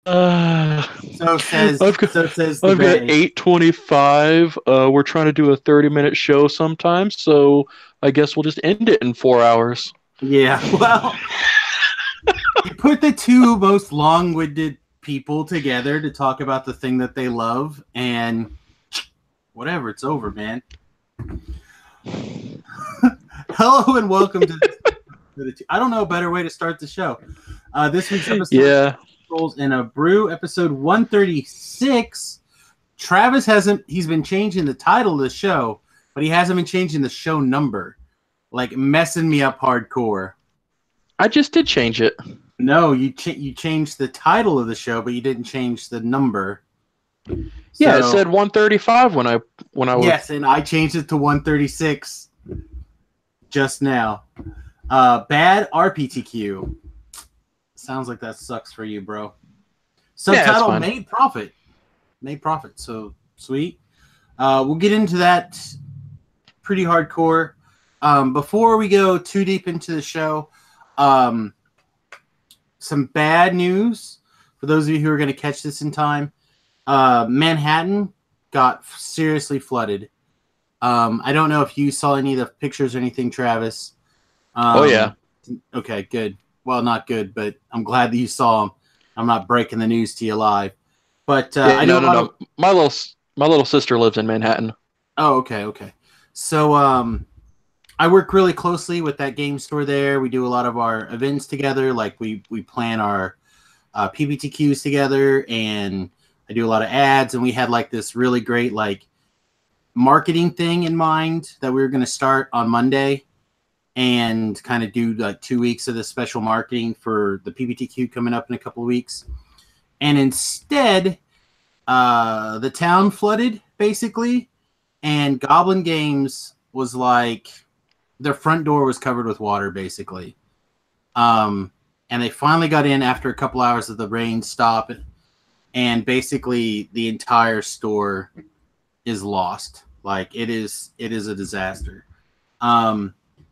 So says I've got so says the I've got Bay. 8:25. We're trying to do a 30-minute show sometimes, so I guess we'll just end it in 4 hours. Yeah, well, you put the two most long-winded people together to talk about the thing that they love, and whatever, it's over, man. Hello and welcome to this. I don't know a better way to start the show. This week's episode Yeah, rolls in a Brew, episode 136. Travis hasn't, he's been changing the title of the show, but he hasn't been changing the show number. Like messing me up hardcore. I just did change it. No, you changed the title of the show, but you didn't change the number. Yeah, it said So 135 when I was. yes, and I changed it to 136 just now. Bad RPTQ. Sounds like that sucks for you, bro. Yeah, it's Subtitle fine. made profit. Made profit. So sweet. We'll get into that pretty hardcore. Before we go too deep into the show, some bad news for those of you who are going to catch this in time. Manhattan got seriously flooded. I don't know if you saw any of the pictures or anything, Travis. Oh yeah, Okay, good. Well, not good, but I'm glad that you saw them. I'm not breaking the news to you live. But yeah. I do No, a no, lot of. no. My little sister lives in Manhattan. Oh, okay, okay. So I work really closely with that game store there. We do a lot of our events together. Like we plan our PBTQs together, and I do a lot of ads. And we had like this really great like marketing thing in mind that we were going to start on Monday, and kind of do like 2 weeks of this special marketing for the PBTQ coming up in a couple of weeks. And instead, the town flooded basically, and Goblin Games was like their front door was covered with water basically. And they finally got in after a couple hours of the rain stop, and basically the entire store is lost. Like it is a disaster.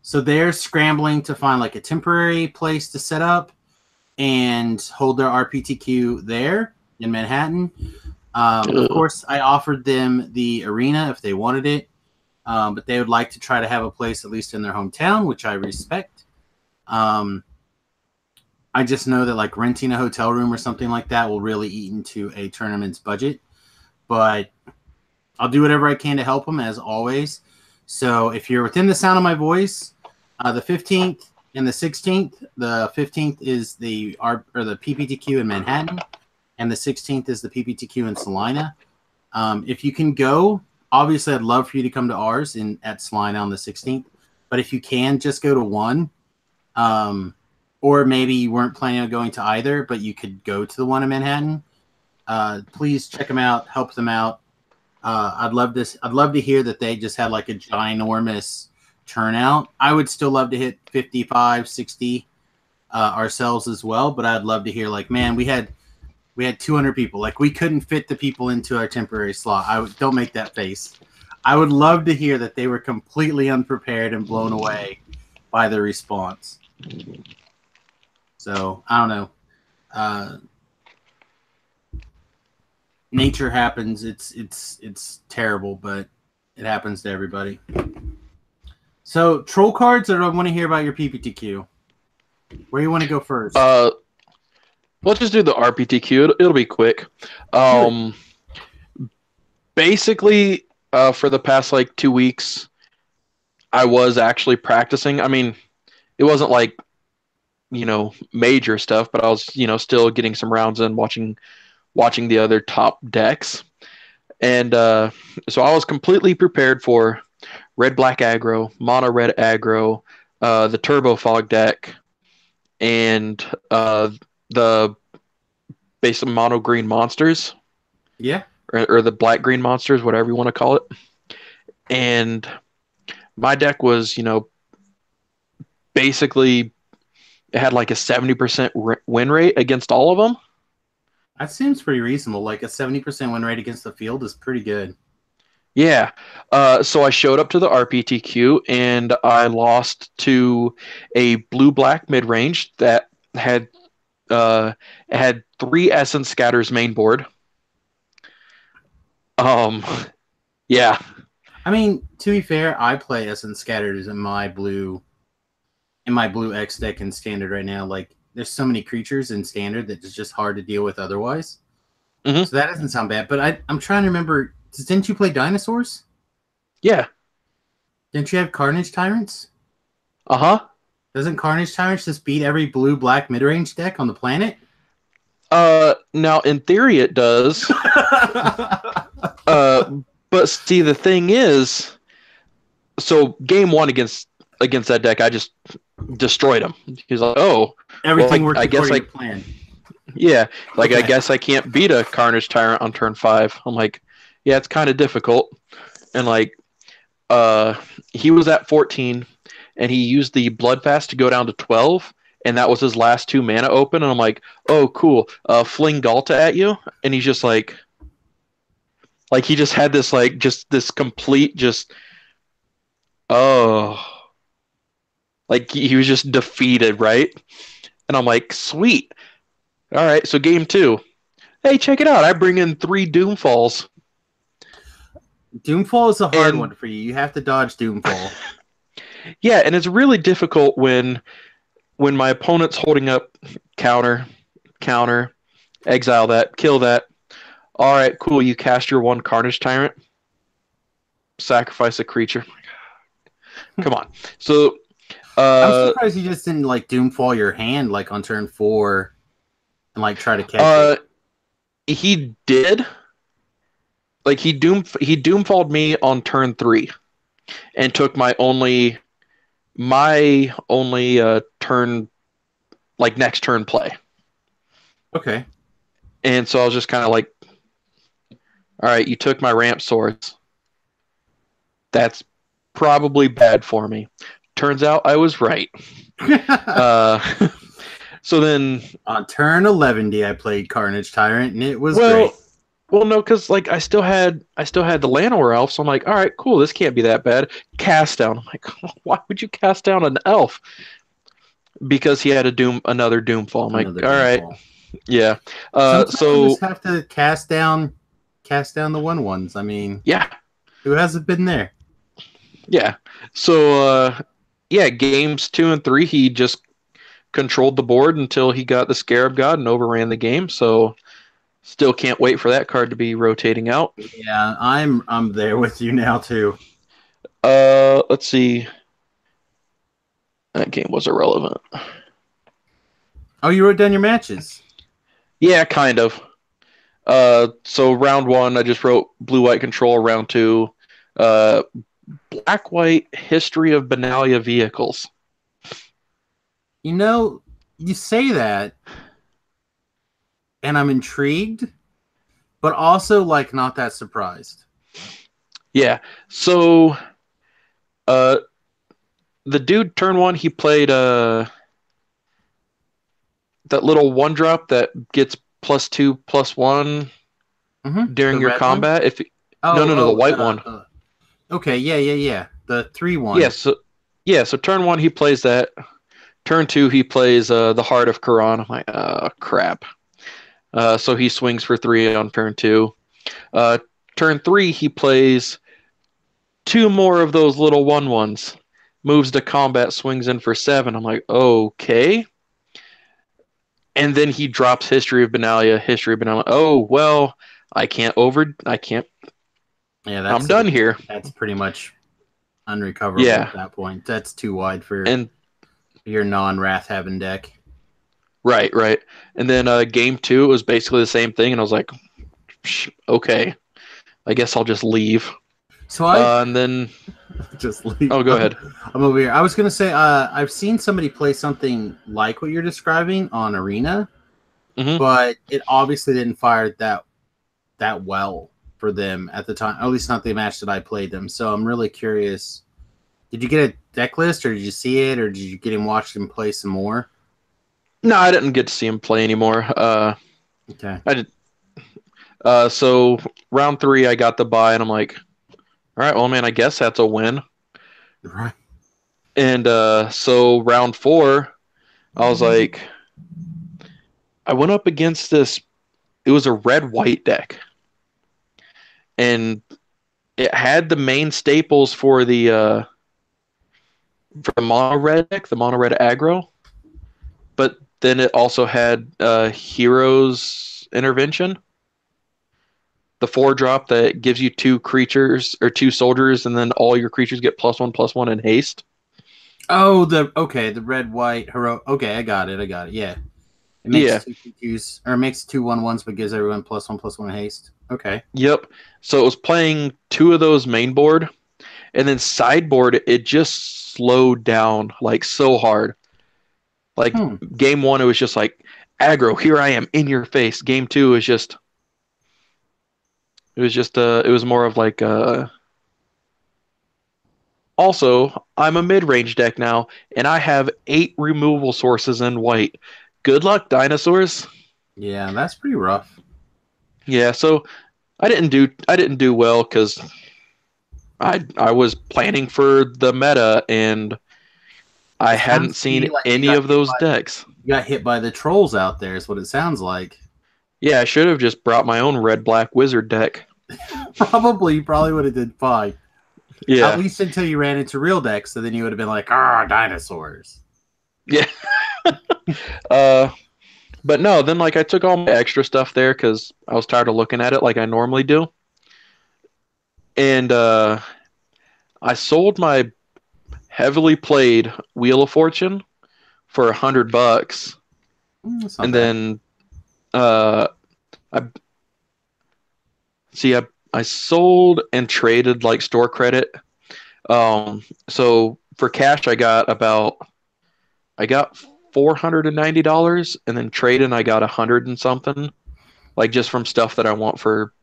So they're scrambling to find like a temporary place to set up and hold their RPTQ there in Manhattan. Of Ugh. course, I offered them the arena if they wanted it, but they would like to try to have a place at least in their hometown, which I respect. I just know that like renting a hotel room or something like that will really eat into a tournament's budget, but I'll do whatever I can to help them as always. So if you're within the sound of my voice, the 15th and the 16th, the 15th is the PPTQ in Manhattan, and the 16th is the PPTQ in Salina. If you can go, obviously I'd love for you to come to ours at Salina on the 16th. But if you can, just go to one. Or maybe you weren't planning on going to either, but you could go to the one in Manhattan. Please check them out, help them out. I'd love to hear that they just had like a ginormous turnout. I would still love to hit 55, 60 ourselves as well, but I'd love to hear like, man, we had 200 people. Like we couldn't fit the people into our temporary slot. Don't make that face. I would love to hear that they were completely unprepared and blown away by the response. So I don't know. Nature happens. It's terrible, but it happens to everybody. So troll cards, or do I want to hear about your PPTQ? Where do you want to go first? Uh, let's just do the RPTQ. It'll be quick. Do it. Um, basically, for the past like 2 weeks, I was actually practicing. I mean, it wasn't like major stuff, but I was still getting some rounds in, watching the other top decks, and so I was completely prepared for red black aggro, mono red aggro, the turbo fog deck, and the base of mono green monsters, Yeah. or the black green monsters, whatever you want to call it. And my deck was, basically it had like a 70% win rate against all of them. That seems pretty reasonable. Like a 70% win rate against the field is pretty good. Yeah. So I showed up to the RPTQ and I lost to a blue black mid range that had it had 3 Essence Scatters main board. Yeah. I mean, to be fair, I play Essence Scatters in my blue X deck in standard right now. Like, there's so many creatures in standard that it's just hard to deal with otherwise. Mm-hmm. So that doesn't sound bad. But I'm trying to remember. Didn't you play dinosaurs? Yeah. Didn't you have Carnage Tyrants? Uh-huh. Doesn't Carnage Tyrants just beat every blue-black mid-range deck on the planet? Now in theory it does. But see, the thing is, so game 1 against that deck, I just destroyed him. He's like, oh, everything well, worked according to plan. Yeah, like Okay. I guess I can't beat a Carnage Tyrant on turn 5. I'm like, yeah, it's kind of difficult. And like, he was at 14, and he used the Bloodfast to go down to 12, and that was his last 2 mana open. And I'm like, oh, cool. Fling Galta at you, and he's just like he just had this like just this complete just oh, like he was just defeated, right? And I'm like, sweet. All right, so game 2. Hey, check it out. I bring in 3 Doomfalls. Doomfall is a hard one for you. You have to dodge Doomfall. Yeah, and it's really difficult when my opponent's holding up counter, exile that, kill that. All right, cool. You cast your 1 Carnage Tyrant, sacrifice a creature. Come on. So I'm surprised you just didn't like Doomfall your hand like on turn 4 and like try to catch it. He did. Like he Doomfalled me on turn 3 and took my only turn, like next turn play. Okay. And so I was just kind of like, all right, you took my ramp swords. That's probably bad for me. Turns out I was right. So then on turn 11, I played Carnage Tyrant, and it was great. Well, no, because like I still had the Llanowar elf, so I'm like, all right, cool, this can't be that bad. Cast down. I'm like, why would you cast down an elf? Because he had another Doomfall. I'm like, all right, yeah. So you just have to cast down the 1/1s. I mean, yeah, who hasn't been there? Yeah. So yeah, games 2 and 3, he just controlled the board until he got the Scarab God and overran the game. So still can't wait for that card to be rotating out. Yeah, I'm there with you now too. Let's see. That game was irrelevant. Oh, you wrote down your matches? Yeah, kind of. So round 1, I just wrote blue-white control. Round 2, black-white history of Benalia vehicles. You know, you say that, and I'm intrigued, but also like not that surprised. Yeah. So, the dude turn 1, he played that little 1-drop that gets +2/+1 during your combat. One? No, the white one. Okay, yeah. The 3/1. Yeah, so turn 1 he plays that. Turn 2 he plays the Heart of Quran. I'm like, oh crap. So he swings for 3 on turn 2. Turn 3 he plays 2 more of those little 1/1s. Moves to combat, swings in for 7. I'm like, okay. And then he drops History of Benalia. Oh, well, I can't. Yeah, I'm done here. That's pretty much unrecoverable at that point. That's too wide for your non-wrath having deck. Right. And then game 2 was basically the same thing, and I was like, okay, I guess I'll just leave. So and then just leave. Oh, go ahead. I'm over here. I was gonna say I've seen somebody play something like what you're describing on Arena, but it obviously didn't fire that well for them at the time. At least not the match that I played them. So I'm really curious. Did you get a deck list, or did you see it, or did you get him watch him play some more? No, I didn't get to see him play anymore. Okay. I did. So round 3, I got the bye, and I'm like, all right, well, man, I guess that's a win. Right. And so round 4, I was like, I went up against this. It was a red-white deck, and it had the main staples for the mono red deck, the mono red aggro, but then it also had Heroes Intervention, the 4-drop that gives you 2 creatures or 2 soldiers, and then all your creatures get +1/+1 in haste. Oh, the red white hero. Okay, I got it. Yeah, it makes Yeah, 2/2s or it makes 2/1/1s, but gives everyone +1/+1 haste. Okay. yep. So it was playing 2 of those main board, and then sideboard it just slowed down like so hard. Like Hmm. game 1, it was just like aggro. Here I am in your face. Game 2 is just it was more of like also, I'm a mid-range deck now, and I have 8 removal sources in white. Good luck, dinosaurs. Yeah, that's pretty rough. Yeah, so I didn't do well because I was planning for the meta and I It hadn't sounds to seen me like any of those decks. you got hit by the trolls out there. Is what it sounds like. Yeah, I should have just brought my own red-black wizard deck. You probably would have did fine. At Yeah, least until you ran into real decks, so then you would have been like, ah, dinosaurs. yeah. uh, but no, then like I took all my extra stuff there because I was tired of looking at it like I normally do, and I sold my heavily played Wheel of Fortune for $100, That's not and bad. then uh, I see I sold and traded like store credit. So for cash, I got $490, and then trading I got 100 and something, like just from stuff that I want for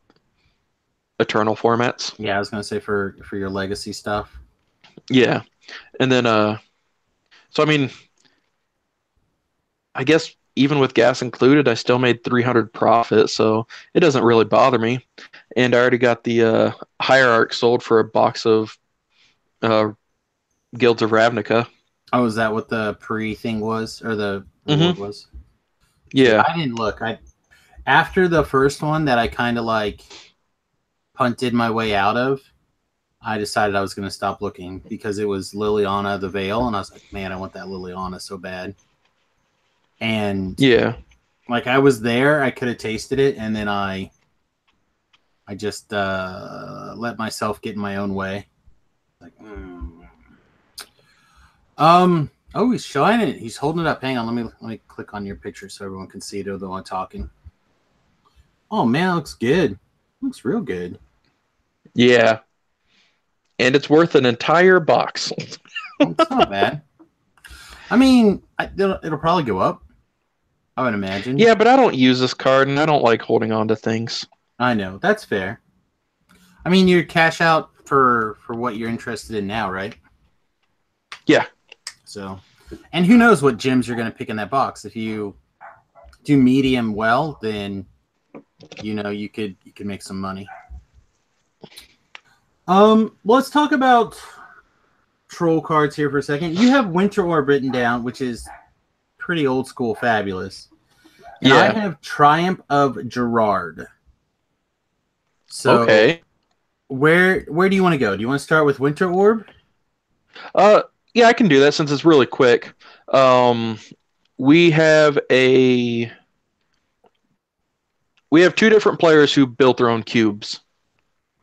Eternal formats. Yeah, I was gonna say for your legacy stuff. Yeah, and then so I mean, I guess even with gas included, I still made 300 profit, so it doesn't really bother me. And I already got the Hierarch sold for a box of uh, Guilds of Ravnica. Oh, is that what the pre thing was or the reward Mm-hmm. was? See, Yeah. I didn't look. I after the first one that I kind of like punted my way out of, I decided I was going to stop looking because it was Liliana the Veil, and I was like, man, I want that Liliana so bad. And Yeah. like I was there, I could have tasted it, and then I just let myself get in my own way. Like, oh, he's showing it. He's holding it up. Hang on, let me click on your picture so everyone can see it. Although I'm talking. Oh man, it looks good. Looks real good. Yeah. And it's worth an entire box. It's not bad. I mean, it'll probably go up. I would imagine. Yeah, but I don't use this card, and I don't like holding on to things. I know that's fair. I mean, you cash out for what you're interested in now, right? Yeah. So, and who knows what gems you're going to pick in that box? If you do medium well, then you could make some money. Let's talk about troll cards here for a second. You have Winter Orb written down, which is pretty old school, fabulous. And I have Triumph of Gerard. So, Okay. where do you want to go? Do you want to start with Winter Orb? Yeah, I can do that since it's really quick. We have two different players who built their own cubes.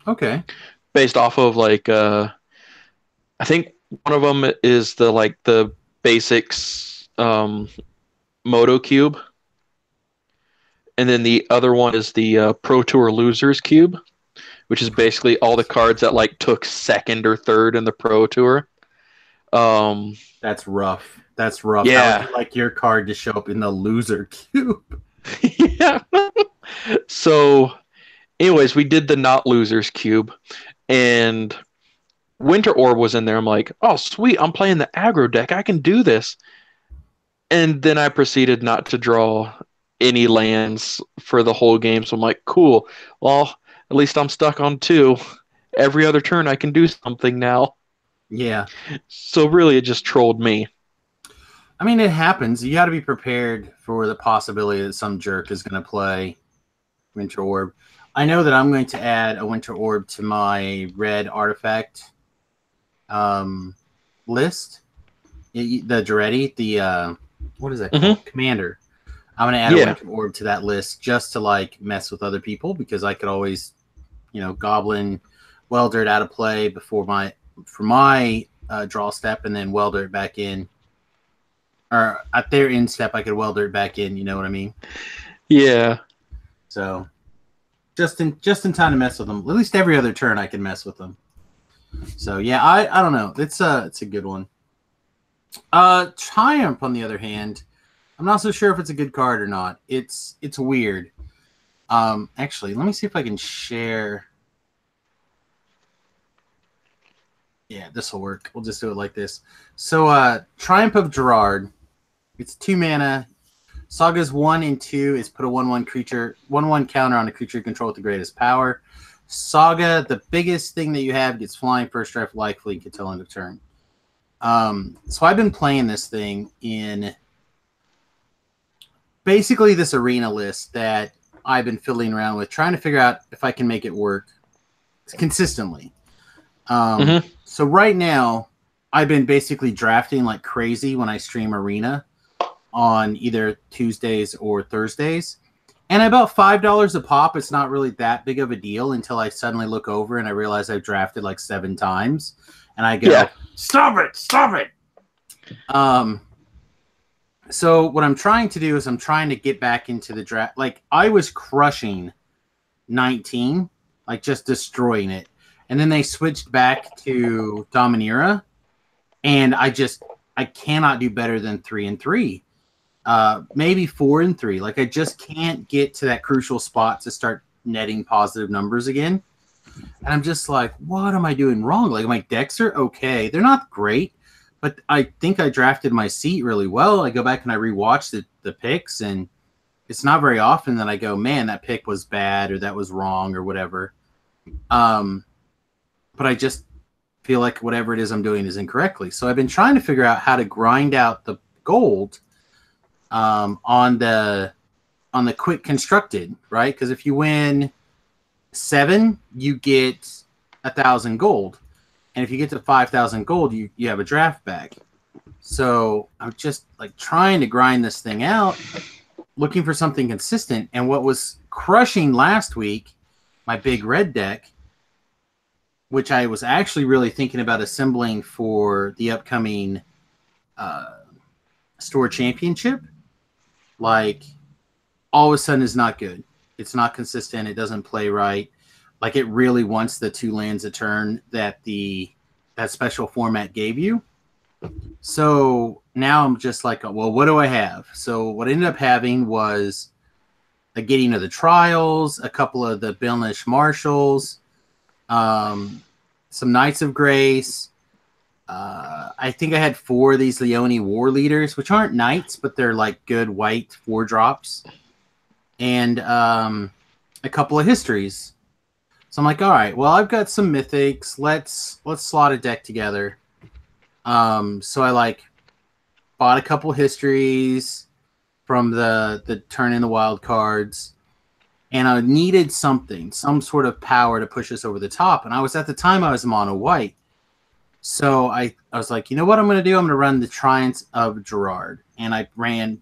Okay. Based off of like I think one of them is the basics Moto cube, and then the other one is the Pro Tour Losers cube, which is basically all the cards that like took second or third in the Pro Tour. That's rough. That's rough. Yeah. How would you like your card to show up in the loser cube? Yeah. So, anyways, we did the not losers cube, and Winter Orb was in there. I'm like, oh sweet, I'm playing the aggro deck. I can do this. And then I proceeded not to draw any lands for the whole game. So I'm like, cool. Well, at least I'm stuck on 2. Every other turn I can do something now. Yeah. So really, it just trolled me. I mean, it happens. You got to be prepared for the possibility that some jerk is going to play Winter Orb. I know that I'm going to add a Winter Orb to my red artifact list. The Duretti, what is that called? Commander. I'm going to add a Winter Orb to that list just to like mess with other people because I could always, Goblin Welder it out of play for my draw step and then welder it back in. Or at their end step, I could welder it back in. You know what I mean? Yeah. So just in time to mess with them. At least every other turn, I can mess with them. So yeah, I don't know. It's a good one. Triumph, on the other hand, I'm not so sure if it's a good card or not. It's weird. Actually, let me see if I can share. Yeah, this will work. We'll just do it like this. So, Triumph of Gerard. It's 2 mana. Saga's 1 and 2 is put a 1/1 creature, 1/1 counter on a creature you control with the greatest power. Saga, the biggest thing that you have, gets flying, first strike, life link until end of turn. So I've been playing this thing in basically this arena list that I've been fiddling around with, trying to figure out if I can make it work consistently. So right now, I've been basically drafting like crazy when I stream Arena on either Tuesdays or Thursdays. And about $5 a pop, it's not really that big of a deal until I suddenly look over and I realize I've drafted like 7 times. And I go, stop it. So what I'm trying to do is I'm trying to get back into the draft. Like I was crushing 19, like just destroying it. And then they switched back to Dominaria. And I cannot do better than 3 and 3. Maybe 4 and 3. Like I just can't get to that crucial spot to start netting positive numbers again. And I'm just like, what am I doing wrong? Like my decks are okay. They're not great, but I think I drafted my seat really well. I go back and I rewatch the picks, and it's not very often that I go, man, that pick was bad or that was wrong or whatever. But I just feel like whatever it is I'm doing is incorrectly. So I've been trying to figure out how to grind out the gold on the quick constructed, right? Because if you win 7, you get 1,000 gold, and if you get to 5,000 gold, you have a draft bag. So I'm just like trying to grind this thing out, looking for something consistent. And what was crushing last week, my big red deck, which I was actually really thinking about assembling for the upcoming store championship, like all of a sudden is not good. It's not consistent. It doesn't play right. Like it really wants the 2 lands a turn that that special format gave you. So now I'm just like, well, what do I have? So what I ended up having was a Getting of the Trials, a couple of the Bilnish Marshals, some Knights of Grace. I think I had 4 of these Leone War Leaders, which aren't knights, but they're like good white 4-drops. And a couple of histories. So I'm like, all right, well, I've got some mythics. Let's slot a deck together. So I like bought a couple histories from the turn in the wild cards, and I needed some sort of power to push us over the top. And I was at the time I was mono white. So I was like, you know what I'm going to do? I'm going to run the Triumphs of Gerard. And I ran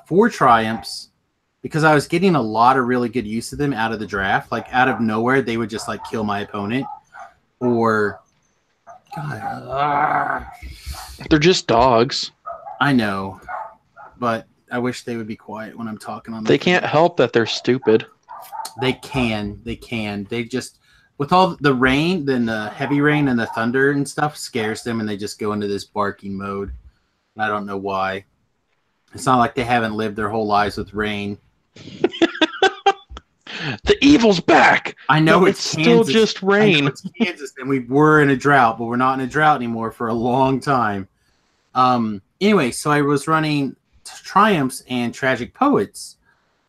4 Triumphs because I was getting a lot of really good use of them out of the draft. Like out of nowhere, they would just like kill my opponent. Or, God, they're just dogs. I know, but I wish they would be quiet when I'm talking on. They can't help that they're stupid. They can. They just, with all the rain, then the heavy rain and the thunder and stuff scares them, and they just go into this barking mode. And I don't know why. It's not like they haven't lived their whole lives with rain. The evil's back. I know no, it's still just rain. It's Kansas, and we were in a drought, but we're not in a drought anymore for a long time. Anyway, so I was running Triumphs and Tragic Poets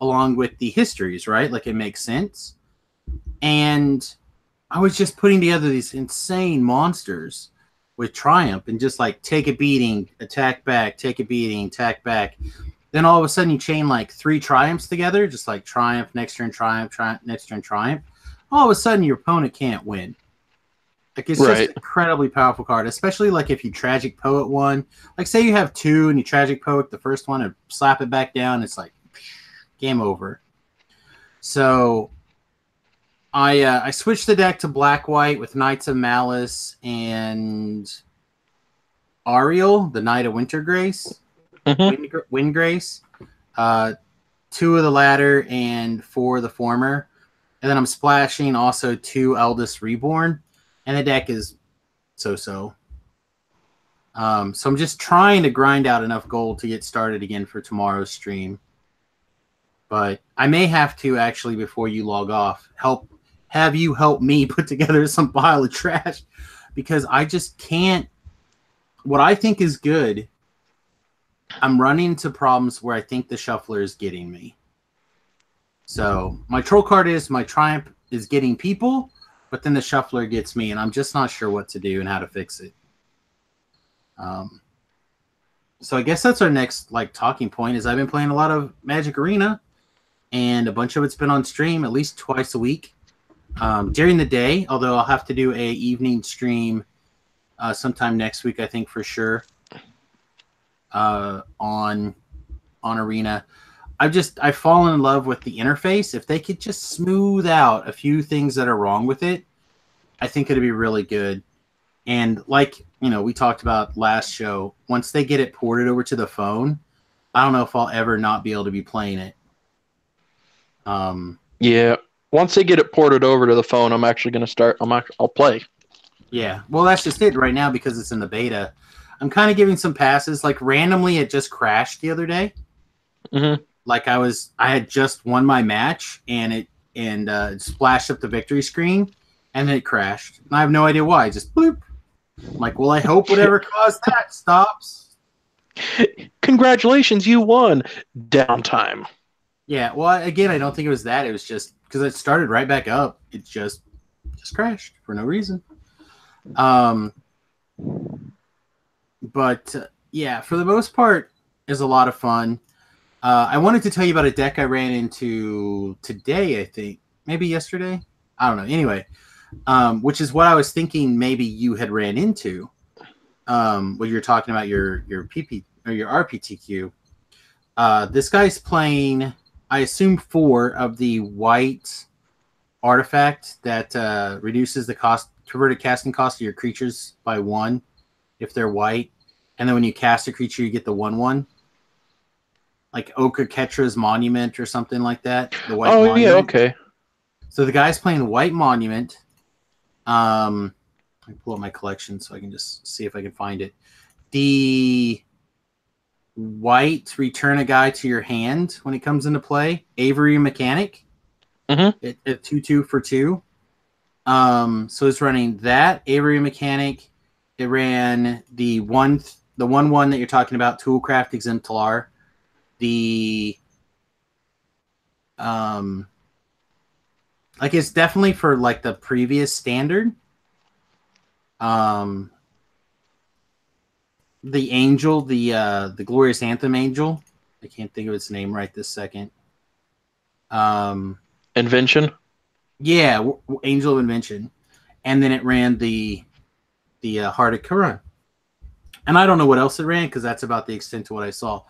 along with the histories, right? Like it makes sense. And I was just putting together these insane monsters. with Triumph and just like take a beating, attack back, take a beating, attack back. Then all of a sudden you chain like 3 Triumphs together, just like Triumph, next turn Triumph, Triumph, next turn Triumph. All of a sudden your opponent can't win. Like it's just an incredibly powerful card, especially like if you Tragic Poet one. Like say you have 2 and you Tragic Poet the first one and slap it back down, it's like game over. So I switched the deck to black-white with Knights of Malice and Ariel, the Knight of Wintergrace. Windgrace, 2 of the latter and 4 of the former, and then I'm splashing also 2 Eldest Reborn, and the deck is so. So I'm just trying to grind out enough gold to get started again for tomorrow's stream. But I may have to actually before you log off have you help me put together some pile of trash because I just can't. What I think is good. I'm running into problems where I think the shuffler is getting me. So my troll card is my Triumph is getting people, but then the shuffler gets me, and I'm just not sure what to do and how to fix it. So I guess that's our next like talking point is I've been playing a lot of Magic Arena, and a bunch of it's been on stream at least twice a week during the day, although I'll have to do a evening stream sometime next week, I think for sure. On Arena. I've fallen in love with the interface. If they could just smooth out a few things that are wrong with it, I think it'd be really good. And like, we talked about last show, once they get it ported over to the phone, I don't know if I'll ever not be able to be playing it. Yeah. Once they get it ported over to the phone, I'm actually going to start. I'll play. Yeah. Well, that's just it right now because it's in the beta. I'm kind of giving some passes. Like randomly, it just crashed the other day. Mm-hmm. Like I had just won my match, and it splashed up the victory screen, and then it crashed. And I have no idea why. Just bloop. I'm like, well, I hope whatever caused that stops. Congratulations, you won. Downtime. Yeah. Well, again, I don't think it was that. It was just because it started right back up. It just crashed for no reason. But yeah, for the most part, is a lot of fun. I wanted to tell you about a deck I ran into today, I think. Maybe yesterday? I don't know. Anyway, which is what I was thinking maybe you had ran into when you're talking about your PP or your RPTQ. This guy's playing, I assume, 4 of the white artifact that reduces the converted casting cost of your creatures by 1 if they're white. And then when you cast a creature, you get the 1/1. Like Oka Ketra's Monument or something like that. The white monument. Yeah, okay. So the guy's playing White Monument. Let me pull up my collection so I can just see if I can find it. The white return a guy to your hand when it comes into play. Avery Mechanic. Mm-hmm. At 2/2 for 2. So it's running that Avery Mechanic. It ran the 1/1 that you're talking about, Toolcraft Exemplar. The like it's definitely for like the previous standard. The Angel, the Glorious Anthem Angel. I can't think of its name right this second. Invention. Yeah, Angel of Invention, and then it ran the Heart of Quran. And I don't know what else it ran because that's about the extent to what I saw.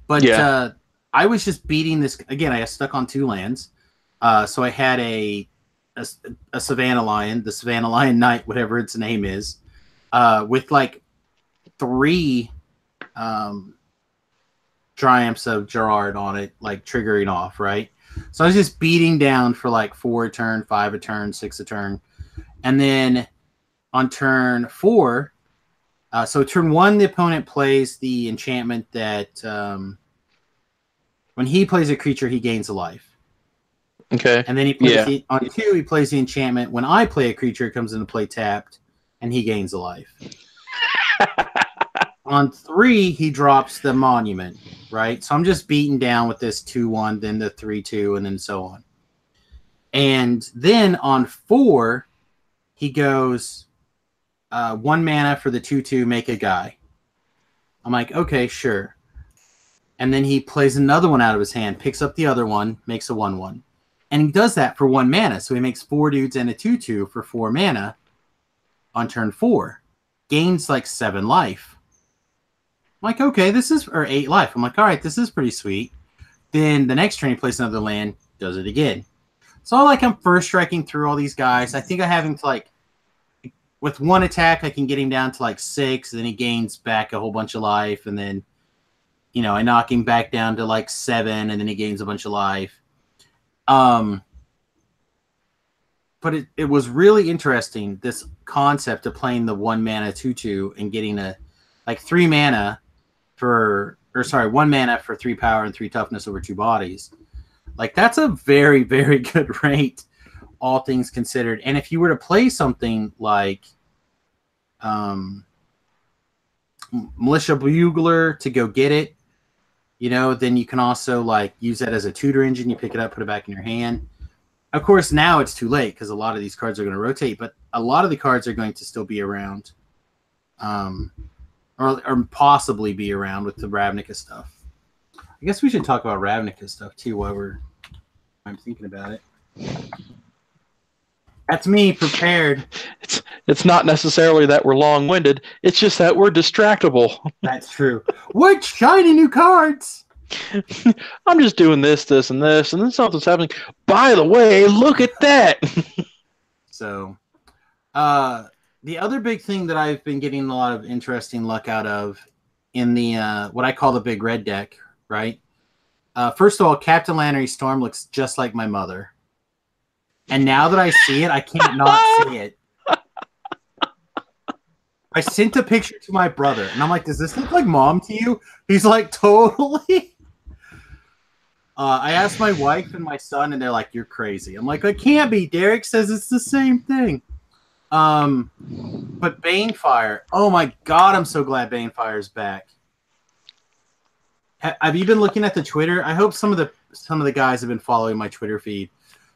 But yeah. I was just beating this again. I got stuck on 2 lands, so I had a Savannah Lion, the Savannah Lion Knight, whatever its name is, with like 3 Triumphs of Gerard on it, like triggering off, right? So I was just beating down for like 4 a turn, 5 a turn, 6 a turn, and then on turn 4. So turn 1, the opponent plays the enchantment that when he plays a creature, he gains a life. Okay. And then he plays on 2, he plays the enchantment. When I play a creature, it comes into play tapped, and he gains a life. On 3, he drops the monument, right? So I'm just beating down with this 2/1, then the 3/2, and then so on. And then on 4, he goes 1 mana for the 2/2, make a guy. I'm like, okay, sure. And then he plays another one out of his hand, picks up the other one, makes a 1/1. And he does that for 1 mana. So he makes 4 dudes and a 2/2 for 4 mana on turn 4. Gains like 7 life. I'm like, okay, or 8 life. I'm like, all right, this is pretty sweet. Then the next turn he plays another land, does it again. So I'm first striking through all these guys. I think I have him to with 1 attack, I can get him down to 6. Then he gains back a whole bunch of life. And then, I knock him back down to 7. And then he gains a bunch of life. But it was really interesting, this concept of playing the 1 mana 2/2 and getting 3 mana 1 mana for 3 power and 3 toughness over 2 bodies. That's a very, very good rate, all things considered. And if you were to play something like Militia Bugler to go get it, then you can also use that as a tutor engine. You pick it up, put it back in your hand. Of course, now it's too late because a lot of these cards are going to rotate, but a lot of the cards are going to still be around, or possibly be around with the Ravnica stuff. I guess we should talk about Ravnica stuff too while I'm thinking about it. That's me prepared. It's not necessarily that we're long-winded. It's just that we're distractible. That's true. What shiny new cards? I'm just doing this, and this, and then something's happening. By the way, look at that. So, the other big thing that I've been getting a lot of interesting luck out of in the what I call the Big Red deck, right? First of all, Captain Lannery Storm looks just like my mother. And now that I see it, I can't not see it. I sent a picture to my brother, and I'm like, does this look like mom to you? He's like, totally. I asked my wife and my son, and they're like, you're crazy. I'm like, it can't be. Derek says it's the same thing. But Banefire, oh my god, I'm so glad Banefire's back. Have you been looking at the Twitter? I hope some of the guys have been following my Twitter feed.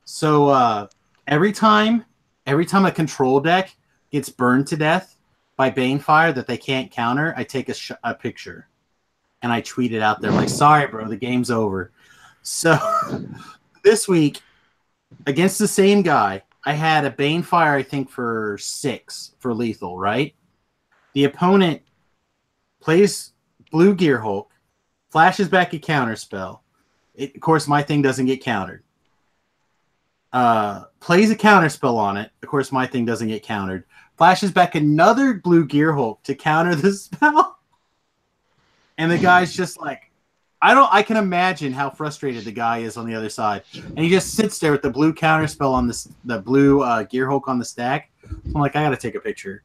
So every time a control deck gets burned to death by Banefire that they can't counter, I take a picture and I tweet it out there. I'm like, sorry, bro, the game's over. So this week, against the same guy, I had a Banefire, I think, for 6 for lethal, right? The opponent plays Blue Gear Hulk, flashes back a counter spell. Of course, my thing doesn't get countered. Plays a counter spell on it. Of course, my thing doesn't get countered. Flashes back another Blue Gear Hulk to counter the spell. And the guy's just like, I can imagine how frustrated the guy is on the other side. And he just sits there with the blue counter spell on the blue Gear Hulk on the stack. So I'm like, I got to take a picture.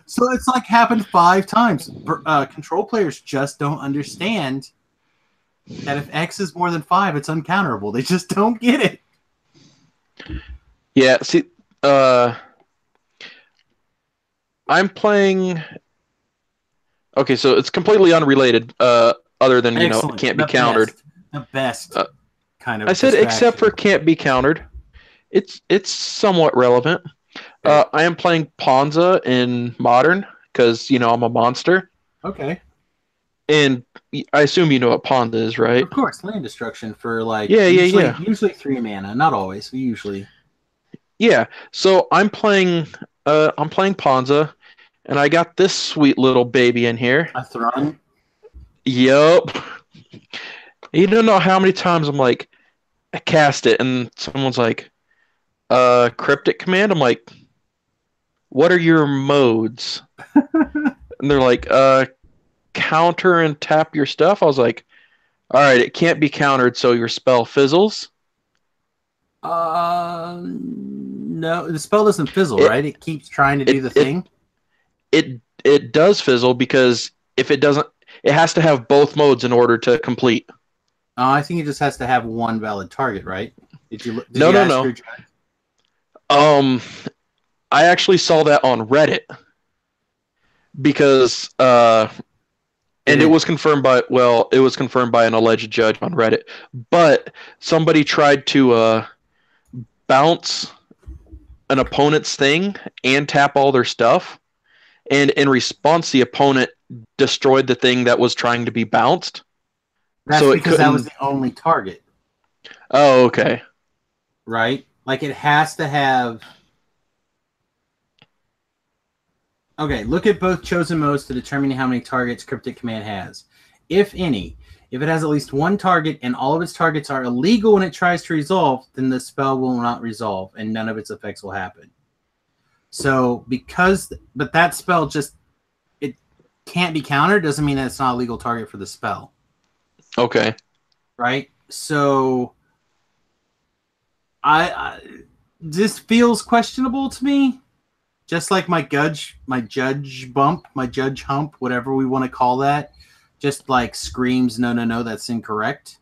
So it's happened 5 times. Control players just don't understand that if X is more than 5, it's uncounterable. They just don't get it. Yeah, see, I'm playing. Okay, so it's completely unrelated. Other than it can't be countered. The best kind of. I said except for can't be countered. It's somewhat relevant. Okay. I am playing Ponza in Modern because I'm a monster. Okay. And I assume you know what Ponza is, right? Of course, land destruction for usually 3 mana, not always, but usually. Yeah, so I'm playing Ponza, and I got this sweet little baby in here. A Thrun? Yup. You don't know how many times I'm like, I cast it, and someone's like, cryptic command? I'm like, what are your modes? And they're like, counter and tap your stuff. I was like, all right, it can't be countered, so your spell fizzles. No, the spell doesn't fizzle, right? It keeps trying to do the thing. It does fizzle because if it doesn't, it has to have both modes in order to complete. I think it just has to have one valid target, right? No. I actually saw that on Reddit because it was confirmed by an alleged judge on Reddit, but somebody tried to bounce an opponent's thing and tap all their stuff. And in response, the opponent destroyed the thing that was trying to be bounced. That's So it because that was couldn't. the only target, Oh, okay. right? Like it has to have. Okay, look at both chosen modes to determine how many targets Cryptic Command has, if any. If it has at least one target and all of its targets are illegal when it tries to resolve, then the spell will not resolve and none of its effects will happen. So but that spell just, it can't be countered, doesn't mean that it's not a legal target for the spell. Okay. Right? So I this feels questionable to me. Just like my judge hump, whatever we want to call that, just like screams, no, that's incorrect.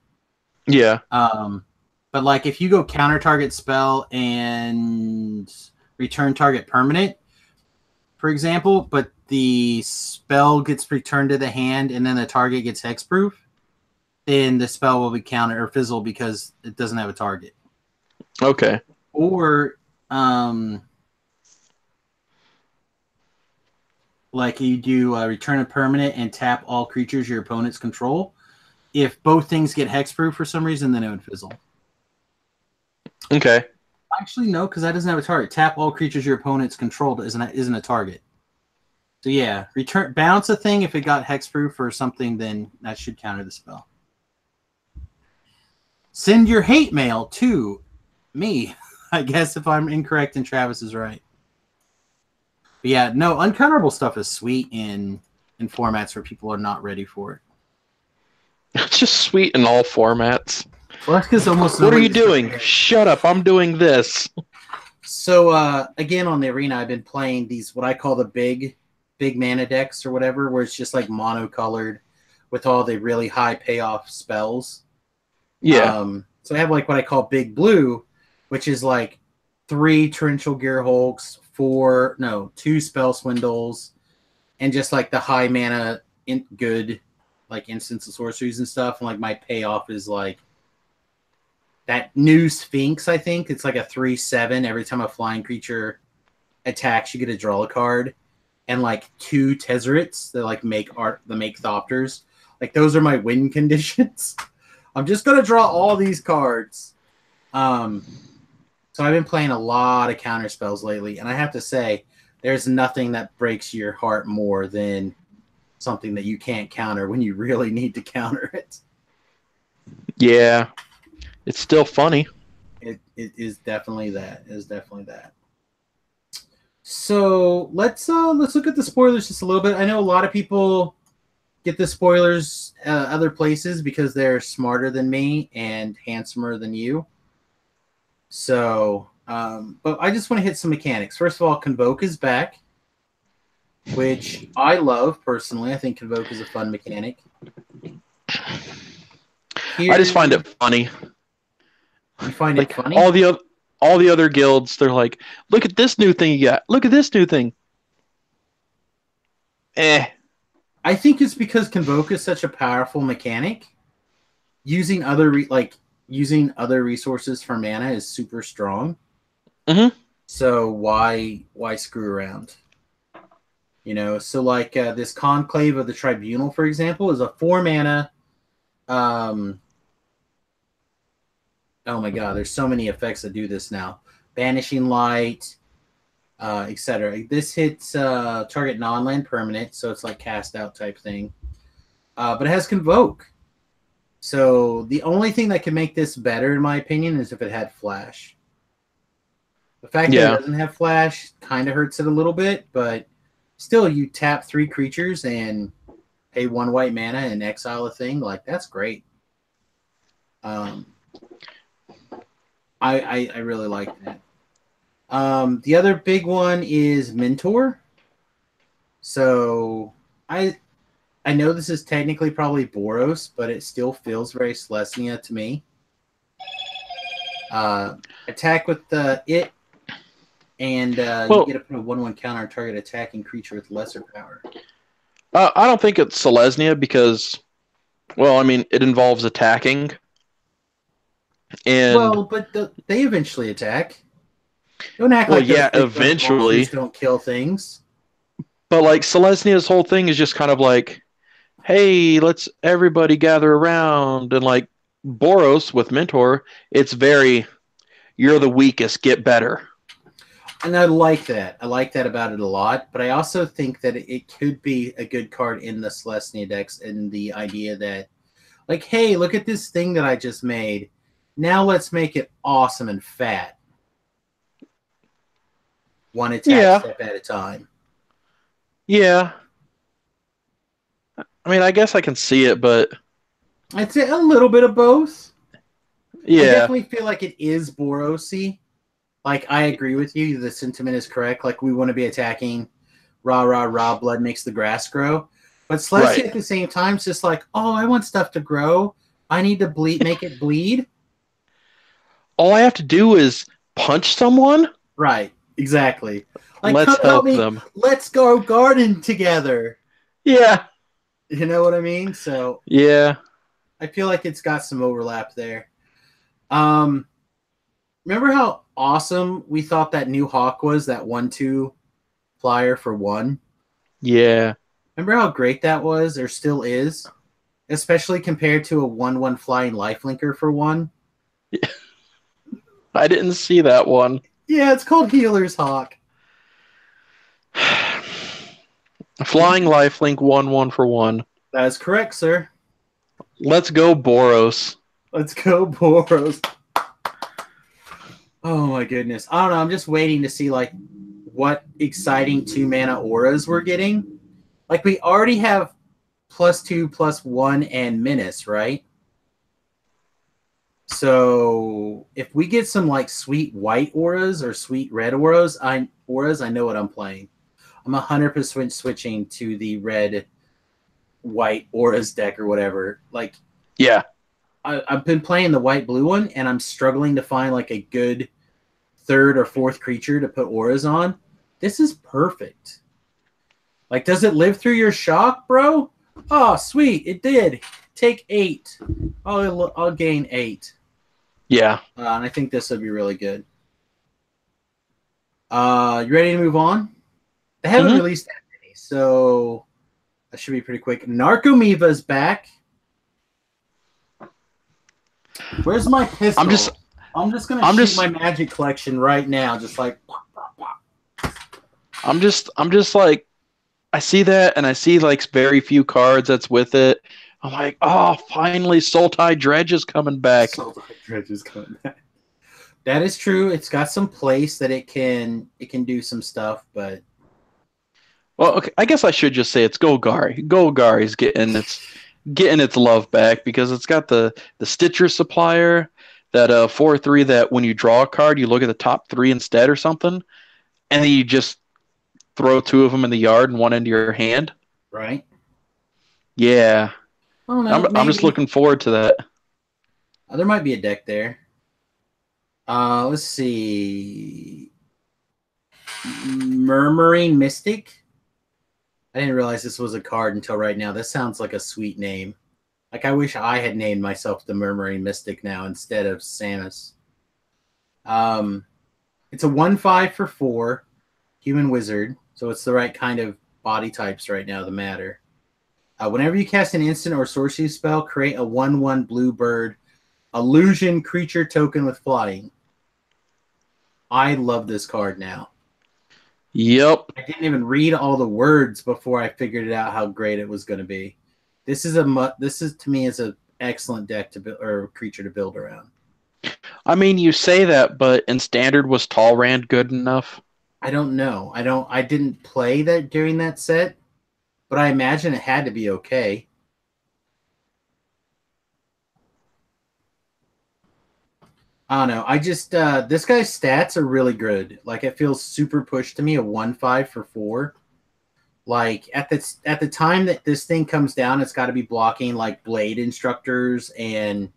Yeah. But like if you go counter target spell and return target permanent, for example, but the spell gets returned to the hand and then the target gets hexproof, then the spell will be counter or fizzle because it doesn't have a target. Okay. Or like you do return a permanent and tap all creatures your opponents control. If both things get hexproof for some reason, then it would fizzle. Okay. Actually, no, because that doesn't have a target. Tap all creatures your opponents controlled isn't a target. So yeah, bounce a thing if it got hexproof or something, then that should counter the spell. Send your hate mail to me, I guess, if I'm incorrect and Travis is right. But yeah, no, uncounterable stuff is sweet in formats where people are not ready for it. It's just sweet in all formats. Well, that's because almost. What are you doing? Shut up! I'm doing this. So again, on the arena, I've been playing these what I call the big mana decks or whatever, where it's just like monocolored with all the really high payoff spells. Yeah. So I have like what I call Big Blue, which is like 3 Torrential Gear Hulks, 2 Spell Swindles, and just like the high mana good like instants of sorceries and stuff. And like my payoff is like that new Sphinx, I think. It's like a 3/7. Every time a flying creature attacks, you get to draw a card. And like 2 Tezzerets that like make Thopters. Like those are my win conditions. I'm just gonna draw all these cards. So I've been playing a lot of counter spells lately, and I have to say, there's nothing that breaks your heart more than something that you can't counter when you really need to counter it. Yeah. It's still funny. It is definitely that. It is definitely that. So let's look at the spoilers just a little bit. I know a lot of people get the spoilers other places because they're smarter than me and handsomer than you. So, but I just want to hit some mechanics. First of all, Convoke is back, which I love personally. I think Convoke is a fun mechanic. I just find it funny. You find like it funny? All the other guilds, they're like, look at this new thing you got. Look at this new thing. I think it's because Convoke is such a powerful mechanic. Using other resources for mana is super strong. Mm-hmm. So why screw around? You know, so like this Conclave of the Tribunal, for example, is a 4 mana. Oh my god, there's so many effects that do this now. Banishing Light, etc. This hits target non-land permanent, so it's like cast out type thing. But it has Convoke. So the only thing that can make this better, in my opinion, is if it had Flash. The fact that it doesn't have Flash kind of hurts it a little bit, but still, you tap 3 creatures and pay 1 white mana and exile a thing. Like, that's great. I really like that. The other big one is Mentor. So I know this is technically probably Boros, but it still feels very Selesnya to me. Attack with it, and you get to put a 1/1 counter on target attacking creature with lesser power. I don't think it's Selesnya because, well, I mean, it involves attacking. And but they eventually attack. Don't act Well, like those yeah, big burst monsters eventually. don't kill things. But like Selesnia's whole thing is just kind of like, hey, let's everybody gather around. And like Boros with Mentor, it's very, you're the weakest, get better. And I like that. I like that about it a lot. But I also think that it could be a good card in the Celestia decks, and the idea that, like, hey, look at this thing that I just made. Now let's make it awesome and fat. One attack Yeah, step at a time. yeah. I mean, I guess I can see it, but I'd say a little bit of both. I yeah, definitely feel like it is Borosy. Like, I agree with you. The sentiment is correct. Like, we want to be attacking rah, rah, rah, blood makes the grass grow. But Celestia right. at the same time is just like, oh, I want stuff to grow. I need to bleed, make it bleed. All I have to do is punch someone. Right, exactly. Like, Let's come help help me. them. Let's go garden together. Yeah, You know what I mean? So yeah, I feel like it's got some overlap there. Um, Remember how awesome we thought that new Hawk was, that 1/2 flyer for one? yeah. Remember how great that was, or still is? Especially compared to a 1/1 flying lifelinker for one. I didn't see that one. Yeah, it's called Healer's Hawk. Flying lifelink 1 for 1. That is correct, sir. Let's go, Boros. Let's go, Boros. Oh my goodness. I don't know. I'm just waiting to see like what exciting 2-mana auras we're getting. Like we already have +2, +1, and Menace, right? So if we get some like sweet white auras or sweet red auras, I know what I'm playing. I'm 100% switching to the red white auras deck or whatever. Like Yeah, I've been playing the white blue one, and I'm struggling to find like a good third or fourth creature to put auras on. This is perfect. Like, does it live through your shock, bro? Oh, sweet, it did. Take 8. I'll gain 8. yeah. And I think this would be really good. You ready to move on? They haven't released that many, so that should be pretty quick. Narcomoeva's back. Where's my pistol? I'm just gonna shoot my magic collection right now, just like. I'm just like, I see that, and I see like very few cards that's with it. I'm like, oh, finally, Sultai Dredge is coming back. Sultai Dredge is coming back. That is true. It's got some place that it can do some stuff, but. Well, okay, I guess I should just say it's Golgari. Golgari's getting its love back because it's got the Stitcher supplier, that 4/3 that when you draw a card, you look at the top 3 instead or something, and then you just throw 2 of them in the yard and one into your hand. Right. Yeah. I don't know. I'm just looking forward to that. There might be a deck there. Let's see. Murmuring Mystic. I didn't realize this was a card until right now. This sounds like a sweet name. Like, I wish I had named myself the Murmuring Mystic now instead of Samus. It's a 1/5 for 4, human wizard, so it's the right kind of body types right now that matter. Whenever you cast an instant or sorcery spell, create a 1/1 blue bird illusion creature token with flying. I love this card now. Yep. I didn't even read all the words before I figured it out how great it was going to be. This is to me is an excellent deck to build or creature to build around. I mean, you say that, but in Standard, was Talrand good enough? I don't know. I didn't play that during that set, but I imagine it had to be okay. I don't know. I just this guy's stats are really good. Like, it feels super pushed to me, a 1/5 for 4. Like, at the time that this thing comes down, it's got to be blocking like Blade Instructors and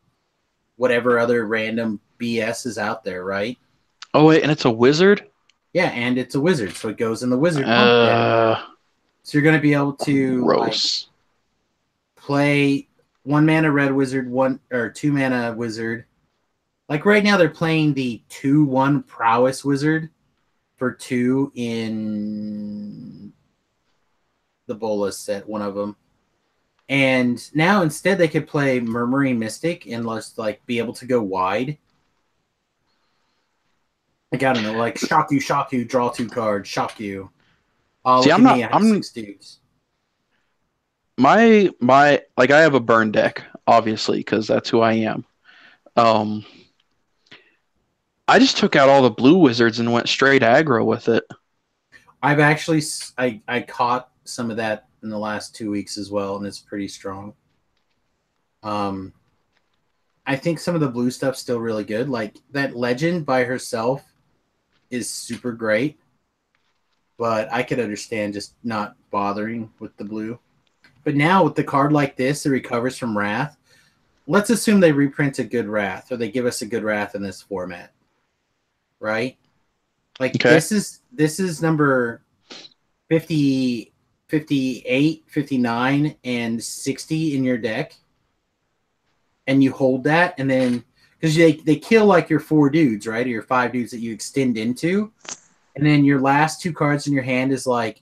whatever other random BS is out there, right? Oh wait, and it's a wizard? Yeah, and it's a wizard, so it goes in the wizard pump deck. So you're going to be able to like, play 1-mana red wizard, 2-mana wizard. Like right now, they're playing the 2/1 prowess wizard, for 2 in the Bolas set, one of them. And now instead they could play Murmuring Mystic and let's like be able to go wide. Like, I don't know, like shock you, draw 2 cards, shock you. Oh, See, look at me, I have 6 dudes. My like I have a burn deck, obviously, because that's who I am. I just took out all the blue wizards and went straight aggro with it. I've actually I caught some of that in the last 2 weeks as well, and it's pretty strong. I think some of the blue stuff's still really good. Like that legend by herself is super great, but I could understand just not bothering with the blue. But now with the card like this, it recovers from Wrath. Let's assume they reprint a good Wrath, or they give us a good Wrath in this format, right? Like Okay. this is number 50, 58, 59, and 60 in your deck. And you hold that, and then because they kill like your 4 dudes, right? Or your 5 dudes that you extend into. And then your last 2 cards in your hand is like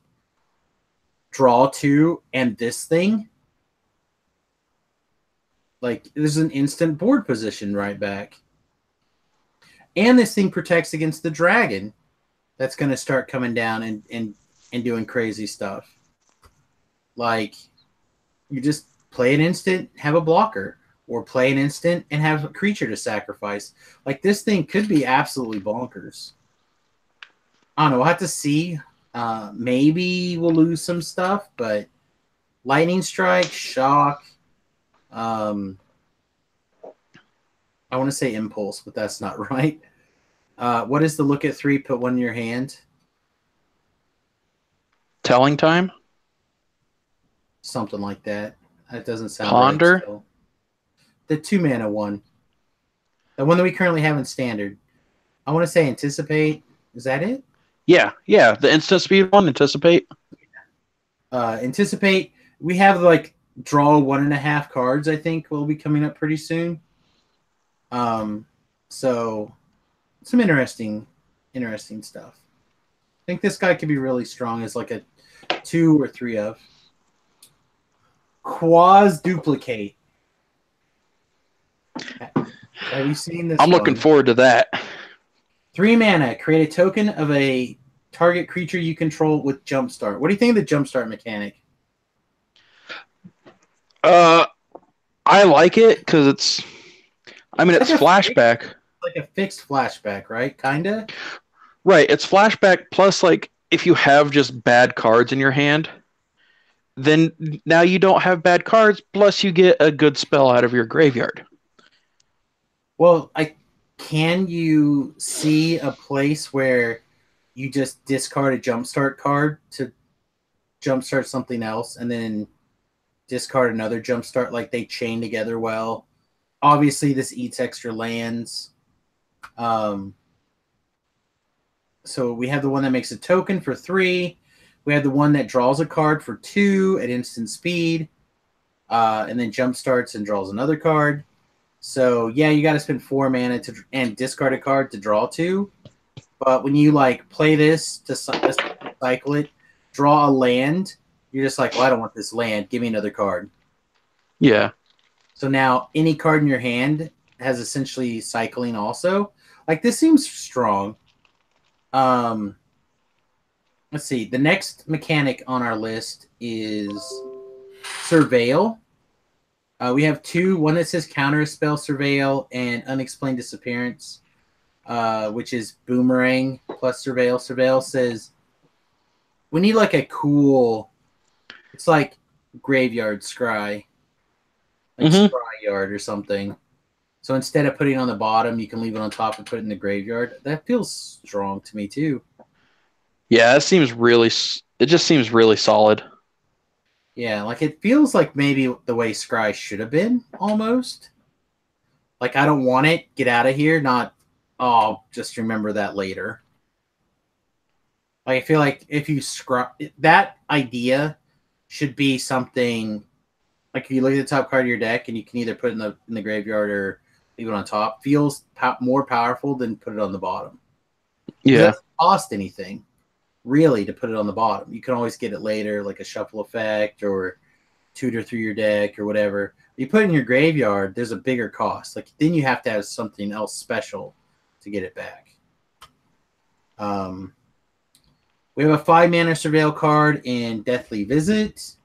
draw 2 and this thing. Like there's an instant board position right back. And this thing protects against the dragon that's going to start coming down and doing crazy stuff. Like you just play an instant, have a blocker, or play an instant and have a creature to sacrifice. Like this thing could be absolutely bonkers. I don't know. We'll have to see. Maybe we'll lose some stuff, but lightning strike, shock. I want to say impulse, but that's not right. What is the look at 3? Put 1 in your hand. Telling time. Something like that. That doesn't sound Ponder. right. Still. The 2 mana one. The one that we currently have in standard. I want to say anticipate. Is that it? Yeah. The instant speed one, anticipate. Anticipate. We have like draw 1.5 cards, I think, will be coming up pretty soon. So some interesting stuff. I think this guy could be really strong as like a 2 or 3 of. Quaz Duplicate. Have you seen this? I'm looking forward to that. 3 mana. Create a token of a target creature you control with Jumpstart. What do you think of the Jumpstart mechanic? I like it because it's It's flashback. Like a fixed flashback, right? Kinda. Right, it's flashback plus like if you have just bad cards in your hand, then now you don't have bad cards, plus you get a good spell out of your graveyard. Well, can you see a place where you just discard a Jumpstart card to jumpstart something else and then discard another Jumpstart, like they chain together well? Obviously, this eats extra lands. So we have the one that makes a token for 3. We have the one that draws a card for 2 at instant speed, and then jump starts and draws another card. So yeah, you got to spend 4 mana and discard a card to draw 2. But when you like play this to cycle it, draw a land, you're just like, well, I don't want this land. Give me another card. Yeah. So now any card in your hand has essentially cycling also. Like this seems strong. Let's see. The next mechanic on our list is Surveil. We have 2. One that says counter spell Surveil and unexplained disappearance, which is Boomerang plus Surveil. Surveil says we need like a cool. It's like graveyard scry, like scry yard or something. So instead of putting it on the bottom, you can leave it on top and put it in the graveyard. That feels strong to me too. Yeah, it just seems really solid. Yeah, like it feels like maybe the way Scry should have been almost. Like I don't want it, get out of here, not just remember that later. Like I feel like if you that idea should be something like if you look at the top card of your deck and you can either put it in the graveyard or leave it on top, feels more powerful than put it on the bottom. Because it Yeah. doesn't cost anything, really, to put it on the bottom. You can always get it later, like a shuffle effect or tutor through your deck or whatever. You put it in your graveyard, there's a bigger cost. Like then you have to have something else special to get it back. We have a 5-mana Surveil card in Deathly Visit.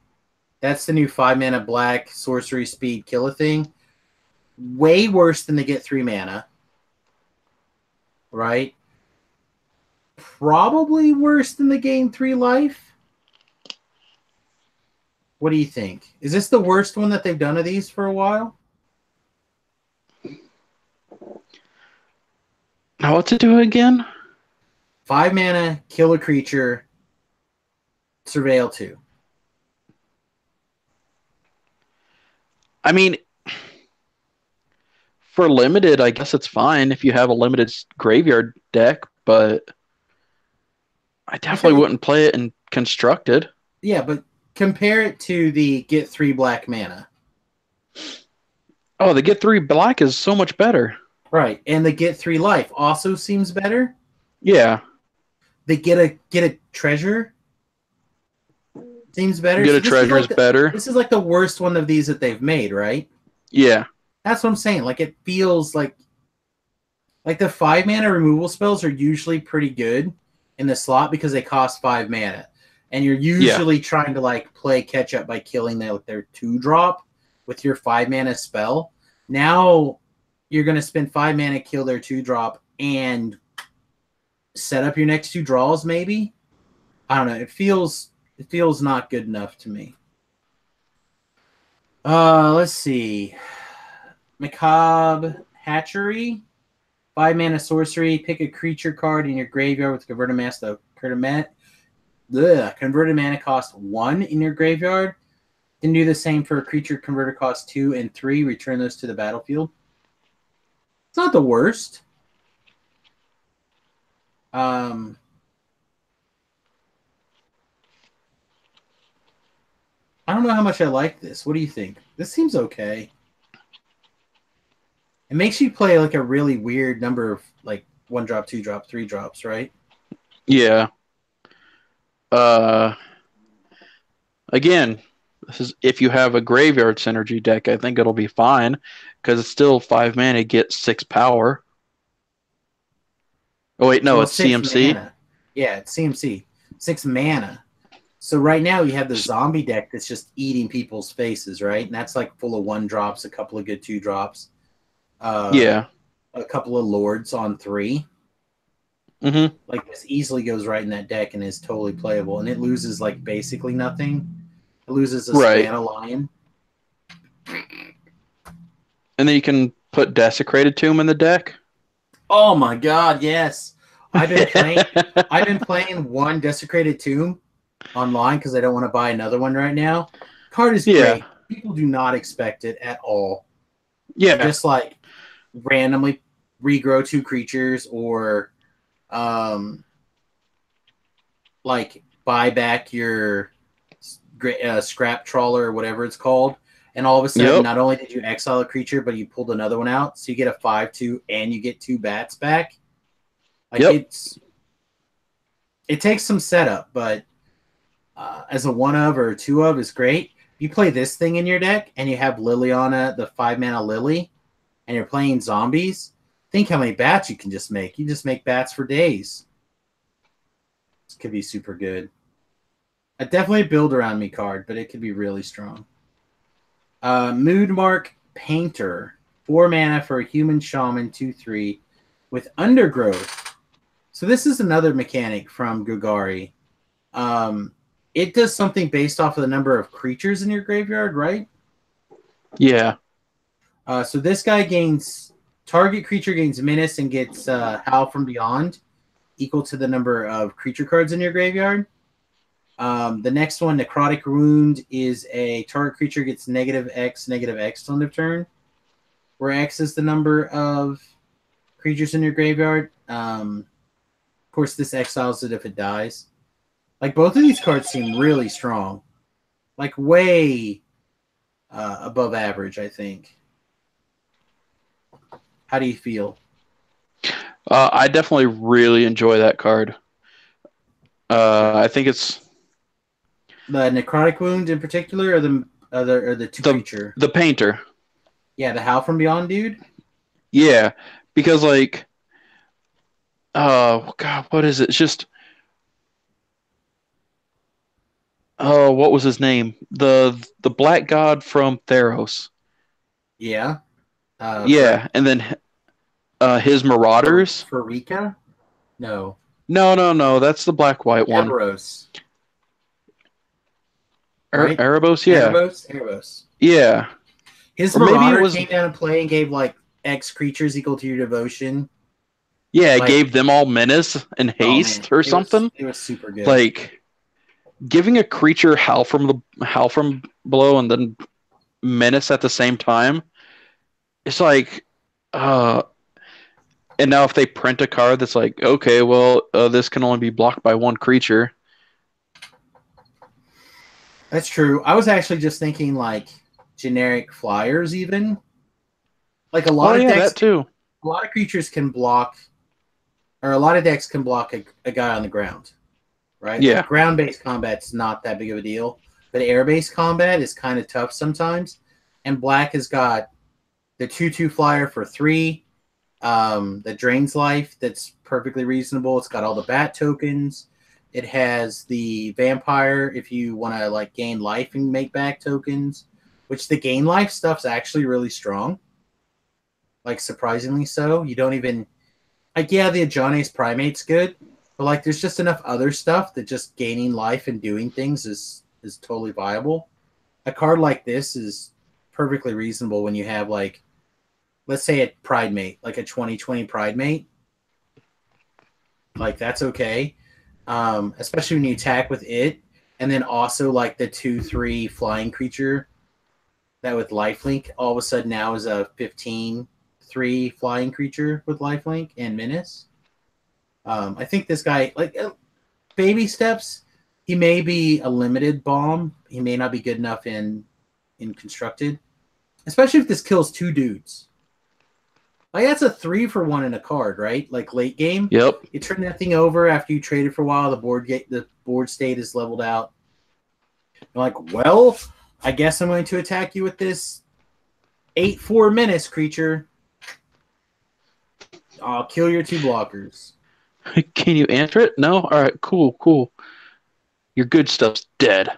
That's the new 5-mana black sorcery speed killer thing. Way worse than they get 3 mana. Right? Probably worse than the gain 3 life. What do you think? Is this the worst one that they've done of these for a while? Now what to do again? 5 mana, kill a creature, Surveil 2. I mean, for limited, I guess it's fine if you have a limited graveyard deck, but I definitely wouldn't play it in constructed. Yeah, but compare it to the get 3 black mana. Oh, the get 3 black is so much better. Right, and the get 3 life also seems better. Yeah. The get a treasure seems better. Get So a treasure is better. This is like the worst one of these that they've made, right? Yeah. That's what I'm saying. Like it feels like the 5 mana removal spells are usually pretty good in the slot because they cost 5 mana. And you're usually trying to like play catch up by killing their 2-drop with your 5 mana spell. Now you're gonna spend 5 mana, kill their 2-drop, and set up your next 2 draws, maybe. I don't know. It feels not good enough to me. Let's see. Macabre Hatchery. 5 mana sorcery. Pick a creature card in your graveyard with converted mana cost 1 in your graveyard. Then do the same for a creature converted cost 2 and 3. Return those to the battlefield. It's not the worst. I don't know how much I like this. What do you think? This seems okay. It makes you play like a really weird number of like 1-drop, 2-drop, 3-drops, right? Yeah. Again, this is if you have a graveyard synergy deck, I think it'll be fine because it's still 5 mana, get 6 power. Oh wait, no, Well, it's CMC. Mana. Yeah, it's CMC. 6 mana. So right now you have the zombie deck that's just eating people's faces, right? And that's like full of 1-drops, a couple of good 2-drops. Yeah. A couple of lords on 3. Mm-hmm. Like this easily goes right in that deck and is totally playable. And it loses like basically nothing. It loses a Savannah Lion. And then you can put Desecrated Tomb in the deck. Oh my god, yes. I've been playing one Desecrated Tomb online because I don't want to buy another one right now. Card is great. People do not expect it at all. Yeah. Just like randomly regrow 2 creatures or like buy back your scrap trawler or whatever it's called. And all of a sudden, not only did you exile a creature, but you pulled another one out. So you get a 5/2 and you get 2 bats back. Like it takes some setup, but as a 1-of or a 2-of is great. You play this thing in your deck and you have Liliana, the 5 mana Lily, and you're playing zombies. Think how many bats you can just make. You just make bats for days. This could be super good. A definitely build around me card, but it could be really strong. Moodmark Painter. 4 mana for a human shaman 2/3 with Undergrowth. So this is another mechanic from Gugari. It does something based off of the number of creatures in your graveyard, right? Yeah. So this guy gains... Target creature gains Menace and gets Howl from Beyond, equal to the number of creature cards in your graveyard. The next one, Necrotic Wound, is a target creature gets -X till end of turn, where X is the number of creatures in your graveyard. Of course, this exiles it if it dies. Like, both of these cards seem really strong. Like, way above average, I think. How do you feel? I definitely really enjoy that card. I think it's The necrotic wound in particular, or the two the creature. the painter. Yeah, the Howl from Beyond dude. Yeah, because like, God, what is it? It's just, oh, what was his name? The black god from Theros. Yeah. For Yeah, and then his marauders. for Rika. No, No, no, no, that's the black white one. Eberos. Right? Erebos, yeah, Erebos. yeah, His or maybe it Marauder was. came down and play and gave like X creatures equal to your devotion. Yeah, it Like, gave them all menace and oh man, haste or something. it was super good. Like giving a creature howl from below and then menace at the same time. It's like, uh, and now if they print a card that's like, okay, well, this can only be blocked by one creature. That's true. I was actually just thinking like generic flyers, even like a lot Oh of yeah, decks. that too. A lot of creatures can block, or a lot of decks can block a guy on the ground, right? Yeah. Like ground-based combat's not that big of a deal, but air-based combat is kind of tough sometimes. And black has got the 2/2 flyer for 3, that drains life. That's perfectly reasonable. It's got all the bat tokens. It has the vampire if you want to like gain life and make back tokens, which the gain life stuff's actually really strong. Like surprisingly so. You don't even like, yeah, the Ajone's primate's good, but like there's just enough other stuff that just gaining life and doing things is totally viable. A card like this is perfectly reasonable when you have like, let's say a Pride Mate, like a 2020 Pride Mate. Like that's okay. Especially when you attack with it, and then also like the 2/3 flying creature that with lifelink all of a sudden now is a 15/3 flying creature with lifelink and menace. I think this guy, like baby steps, he may be a limited bomb. He may not be good enough in constructed, especially if this kills 2 dudes. Like that's a 3-for-1 in a card, right? Like late game. Yep. You turn that thing over after you traded for a while. The board state is leveled out. You're like, well, I guess I'm going to attack you with this 8/4 menace creature. I'll kill your 2 blockers. Can you answer it? No? All right, cool. Your good stuff's dead.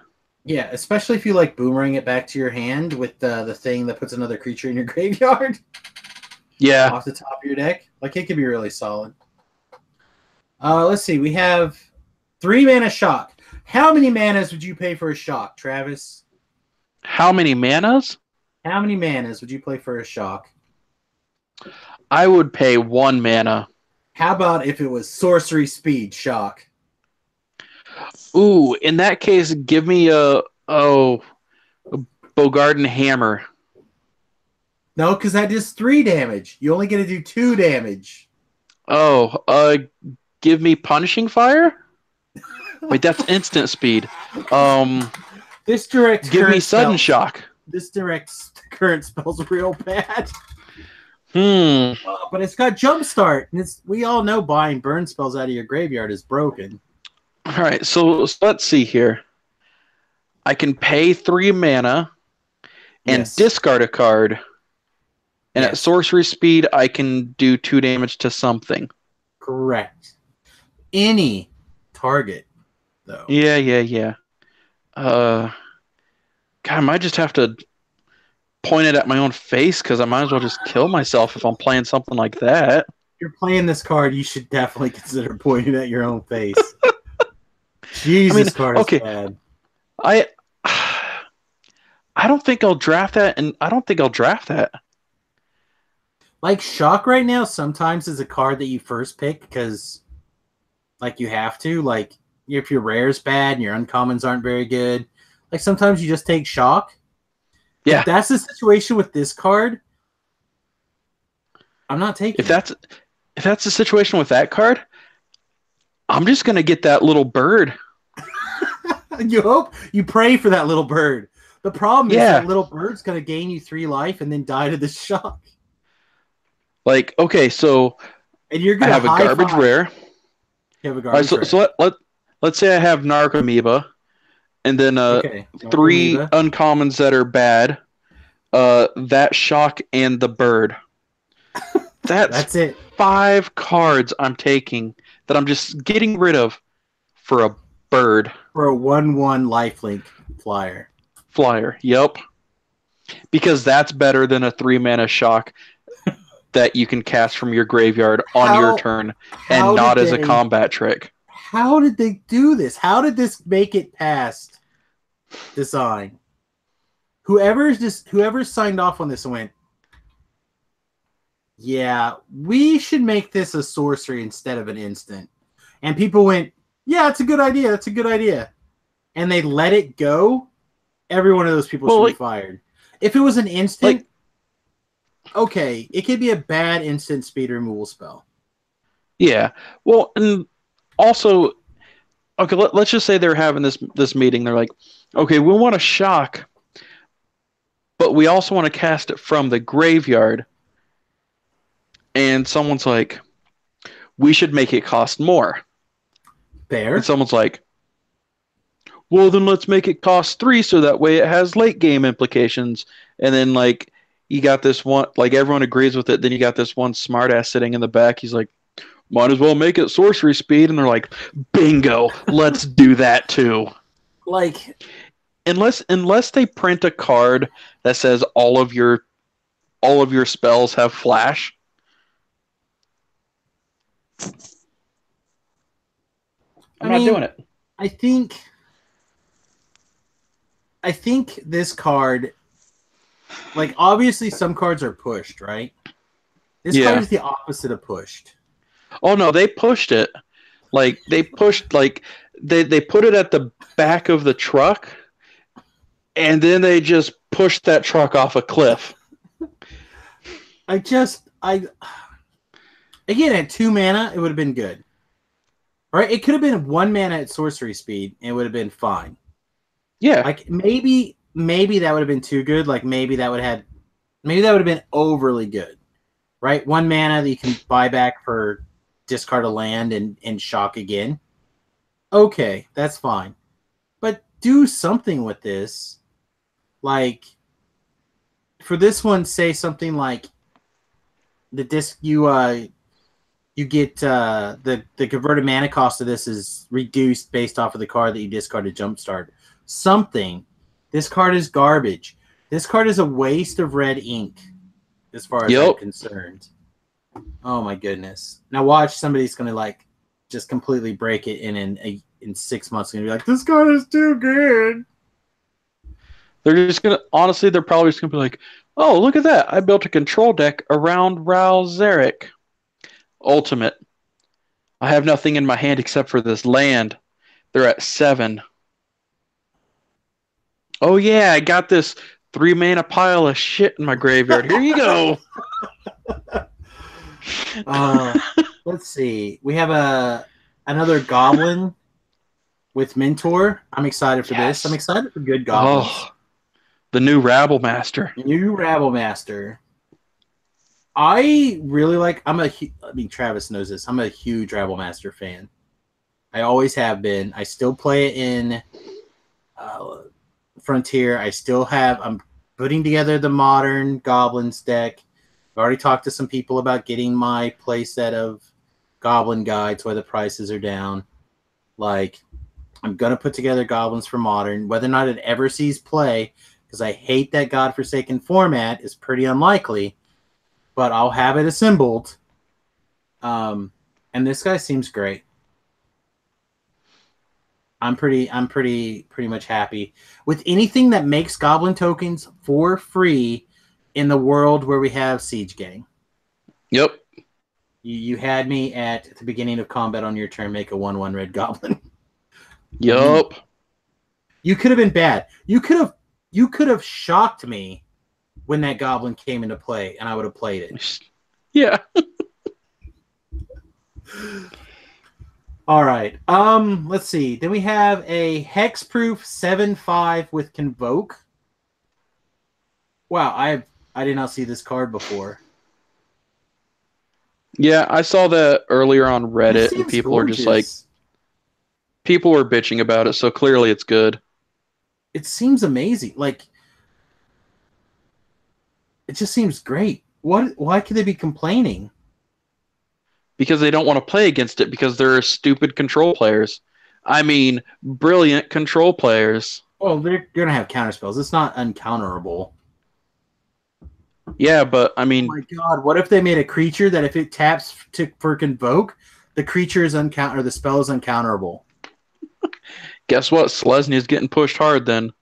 Yeah, especially if you like boomerang it back to your hand with the thing that puts another creature in your graveyard. Yeah. Off the top of your deck. Like it could be really solid. Let's see. We have 3 mana shock. How many manas would you pay for a shock, Travis? How many manas? How many manas would you play for a shock? I would pay 1 mana. How about if it was sorcery speed shock? Ooh, in that case, give me a Bogarden hammer. No, because that does 3 damage. You only get to do 2 damage. Oh, give me punishing fire? Wait, that's instant speed. This direct give me sudden spells, shock. This direct current spell's real bad. But it's got jumpstart, and we all know buying burn spells out of your graveyard is broken. All right, so let's see here. I can pay 3 mana and discard a card. And at sorcery speed, I can do 2 damage to something. Correct. Any target, though. Yeah. God, I might just have to point it at my own face because I might as well just kill myself if I'm playing something like that. If you're playing this card, you should definitely consider pointing at your own face. Jesus, card is bad. I don't think I'll draft that, and I don't think I'll draft that. Like shock right now sometimes is a card that you first pick because like you have to. Like if your rare's bad and your uncommons aren't very good, like sometimes you just take shock. Yeah. If that's the situation with this card, I'm not taking If that's the situation with that card, I'm just gonna get that little bird. You pray for that little bird. The problem is that little bird's gonna gain you 3 life and then die to the shock. Like, okay, so And you're I gonna have a high garbage five. rare. You have a All right, garbage so rare. let's say I have Narcomoeba, and then Okay. three Narcomoeba. uncommons that are bad. That shock and the bird. That's That's it. 5 cards I'm taking that I'm just getting rid of for a bird For a 1/1 lifelink flyer. flyer. Yep. Because that's better than a 3 mana shock that you can cast from your graveyard on your How turn and how not did as a they combat trick. how did they do this? How did this make it past design? Whoever signed off on this and went, yeah, we should make this a sorcery instead of an instant. And people went, yeah, it's a good idea. That's a good idea. And they let it go. Every one of those people should be fired. If it was an instant, okay, it could be a bad instant speed removal spell. Yeah. Well, and also, okay, let's just say they're having this meeting. They're like, okay, we want a shock, but we also want to cast it from the graveyard. And someone's like, we should make it cost more. Fair. And someone's like, well, then let's make it cost 3 so that way it has late game implications. And then, like, you got this one, like, everyone agrees with it. Then you got this one smartass sitting in the back. He's like, might as well make it sorcery speed. And they're like, bingo, let's do that too. Like, unless they print a card that says all of your spells have flash. I'm not doing it. I think this card, like, obviously some cards are pushed, right? This card is the opposite of pushed. Oh no, they pushed it. Like they pushed, like they put it at the back of the truck, and then they just pushed that truck off a cliff. Again, at 2 mana, it would have been good. Right? It could have been 1 mana at sorcery speed, and it would have been fine. Yeah. Like, maybe that would have been too good. Like, maybe that would have been overly good. Right? 1 mana that you can buy back for discard a land and shock again. Okay, that's fine. But do something with this. Like, for this one, say something like the disc you get the converted mana cost of this is reduced based off of the card that you discarded Jumpstart. Something. This card is garbage. This card is a waste of red ink, as far as I'm concerned. Oh my goodness! Now watch, somebody's gonna like just completely break it, and in 6 months gonna be like, this card is too good. They're just gonna, honestly, they're probably just gonna be like, oh, look at that! I built a control deck around Ral Zarek. Ultimate. I have nothing in my hand except for this land. They're at 7. Oh yeah, I got this 3 mana pile of shit in my graveyard. Here you go. Let's see. We have another goblin with Mentor. I'm excited for this. I'm excited for good goblins. Oh, the new Rabble Master. New Rabble Master. I really like. Travis knows this. I'm a huge Rabble Master fan. I always have been. I still play it in Frontier. I'm putting together the modern Goblins deck. I've already talked to some people about getting my playset of Goblin guides where the prices are down. Like, I'm going to put together Goblins for Modern. Whether or not it ever sees play, because I hate that godforsaken format, is pretty unlikely. But I'll have it assembled. And this guy seems great. I'm pretty much happy with anything that makes Goblin tokens for free in the world where we have Siege Gang. Yep. You had me at the beginning of combat on your turn, make a 1/1 red goblin. Yup. You could have been bad. You could have shocked me when that goblin came into play, and I would have played it. Yeah. All right. Let's see. Then we have a hexproof 7/5 with Convoke. Wow, I did not see this card before. Yeah, I saw that earlier on It Reddit, and seems people are just like, gorgeous. people were bitching about it, so clearly it's good. It seems amazing. Like, it just seems great. What? Why could they be complaining? Because they don't want to play against it because they're stupid control players. I mean, brilliant control players. Well, they're gonna have counter spells. It's not uncounterable. Yeah, but I Oh mean, my god! What if they made a creature that if it taps for convoke, the creature is or the spell is uncounterable? guess what? Selesnya's getting pushed hard then.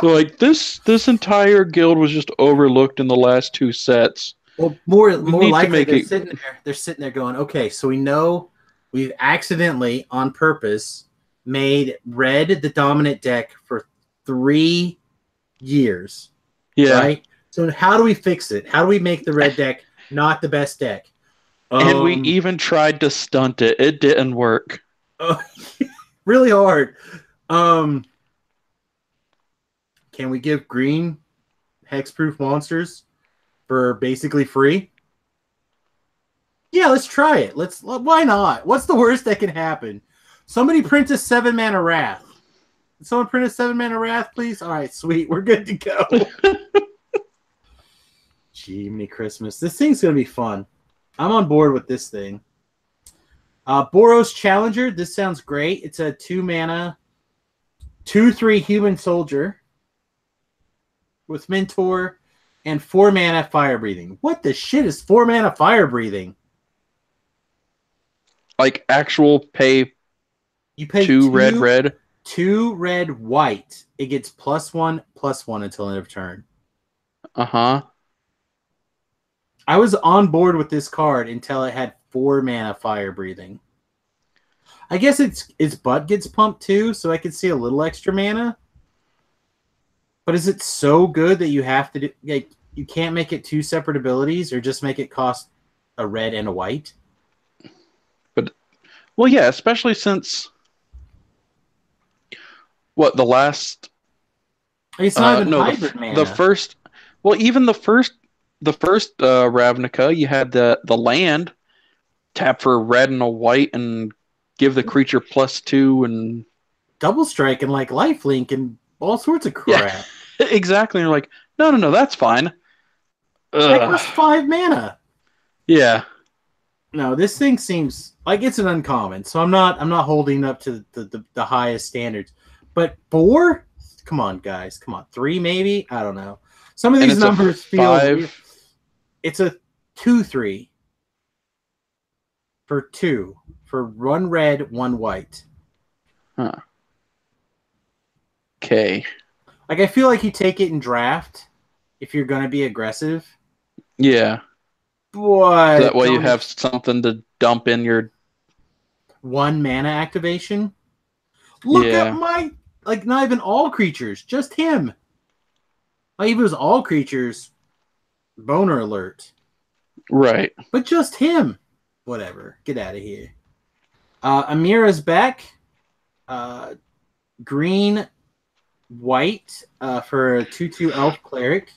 They're like, this entire guild was just overlooked in the last two sets. Well, We more need to likely make they're it. sitting there. They're sitting there going, okay, so we know we've accidentally, on purpose, made red the dominant deck for 3 years, Yeah. right? So how do we fix it? How do we make the red deck not the best deck? And we even tried to stunt it. It didn't work. Uh, really hard. Um, can we give green hexproof monsters for basically free? Yeah, let's try it. Why not? What's the worst that can happen? Somebody print a 7-mana Wrath. Can someone print a 7-mana Wrath, please? All right, sweet. We're good to go. Jiminy Christmas. This thing's going to be fun. I'm on board with this thing. Boros Challenger. This sounds great. It's a 2-mana, 2/3 human soldier with Mentor and 4-mana Fire Breathing. What the shit is 4-mana Fire Breathing? Like actual pay You pay two red. 2 red white. It gets +1/+1 until end of turn. Uh-huh. I was on board with this card until it had 4-mana Fire Breathing. I guess its butt gets pumped too, so I could see a little extra mana. But is it so good that you have to do, like, you can't make it 2 separate abilities, or just make it cost a red and a white? But well, yeah, especially since what the last It's not even no hybrid mana. the first well even the first Ravnica, you had the land tap for a red and a white and give the creature +2 and Double strike and like lifelink and all sorts of crap. yeah, exactly. And you're like, no, that's fine. That costs 5 mana. Yeah. No, this thing seems like it's an uncommon, so I'm not holding up to the highest standards. But 4? Come on, guys. Come on. 3 maybe? I don't know. Some of these numbers feel weird. It's a 2/3 for 2 for 1 red, 1 white. Huh. Okay. Like, I feel like you take it in draft if you're going to be aggressive. Yeah. But So that way you have something to dump in your 1 mana activation. Look at my, like, not even all creatures, just him. Like, if it was all creatures, boner alert. Right. But just him. Whatever. Get out of here. Amira's back. Green, white for a 2/2 elf cleric.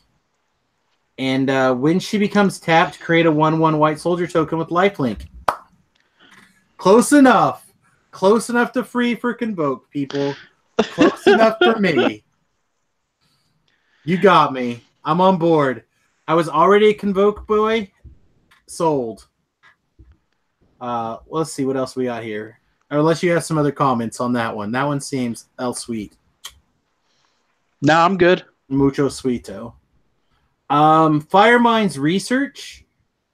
And when she becomes tapped, create a 1/1 white soldier token with lifelink. Close enough. Close enough to free for Convoke, people. Close enough for me. You got me. I'm on board. I was already a Convoke boy. Sold. Let's see what else we got here. Or unless you have some other comments on that one. That one seems el sweet. No, I'm good. Mucho sweeto. Firemind's Research.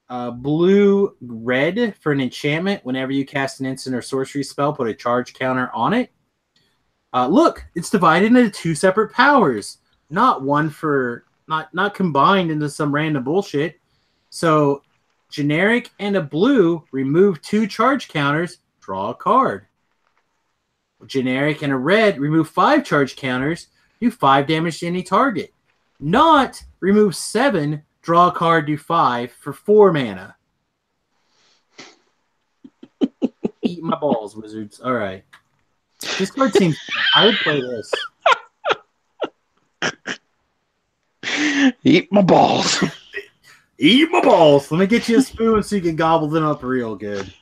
Blue, red for an enchantment. Whenever you cast an instant or sorcery spell, put a charge counter on it. Look, it's divided into 2 separate powers. Not one for... Not combined into some random bullshit. So, generic and a blue, remove 2 charge counters, draw a card. Generic and a red, remove 5 charge counters, do 5 damage to any target. Not remove 7, draw a card, do 5 for 4 mana. Eat my balls, wizards. All right. This card seems... I would play this. Eat my balls. Eat my balls. Let me get you a spoon so you can gobble them up real good.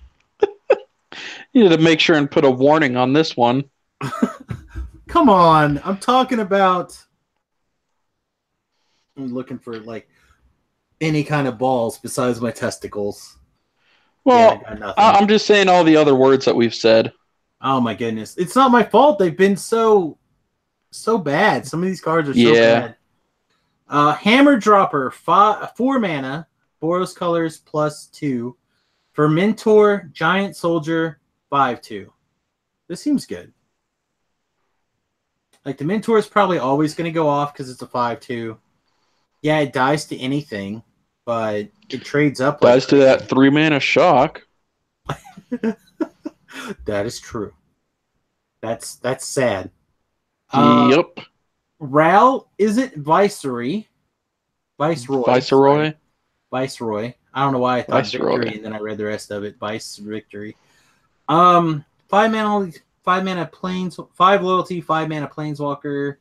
You need to make sure and put a warning on this one. Come on. I'm talking about... I'm looking for, like, any kind of balls besides my testicles. Well, yeah, I got nothing. I'm just saying all the other words that we've said. Oh, my goodness. It's not my fault. They've been so bad. Some of these cards are so bad. Hammer Dropper, 4 mana, Boros colors +2. For Mentor, Giant Soldier, 5/2. This seems good. Like, the Mentor is probably always going to go off because it's a 5/2. Yeah, it dies to anything, but it trades up. Dies to that 3 mana shock. That is true. That's sad. Yep. Ral, is it Viceroy? Viceroy. Viceroy. I don't know why I thought Viceroy. Victory, and then I read the rest of it. Victory. 5 mana planes, 5 loyalty, 5 mana planeswalker.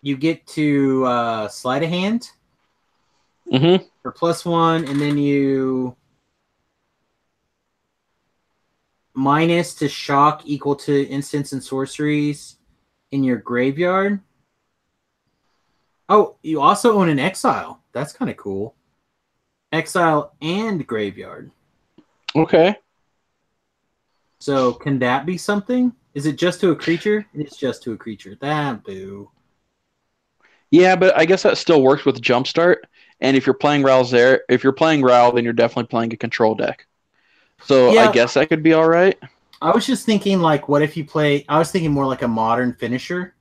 You get to slide a hand for +1, and then you minus to shock equal to instants and sorceries in your graveyard. Oh, you also own an exile. That's kind of cool. Exile and graveyard. Okay. So can that be something? Is it just to a creature? It's just to a creature. That boo. Yeah, but I guess that still works with Jumpstart. And if you're playing Ral's there, if you're playing Ral, then you're definitely playing a control deck. So yeah, I guess that could be all right. I was just thinking, like, what if you play... I was thinking more like a modern finisher.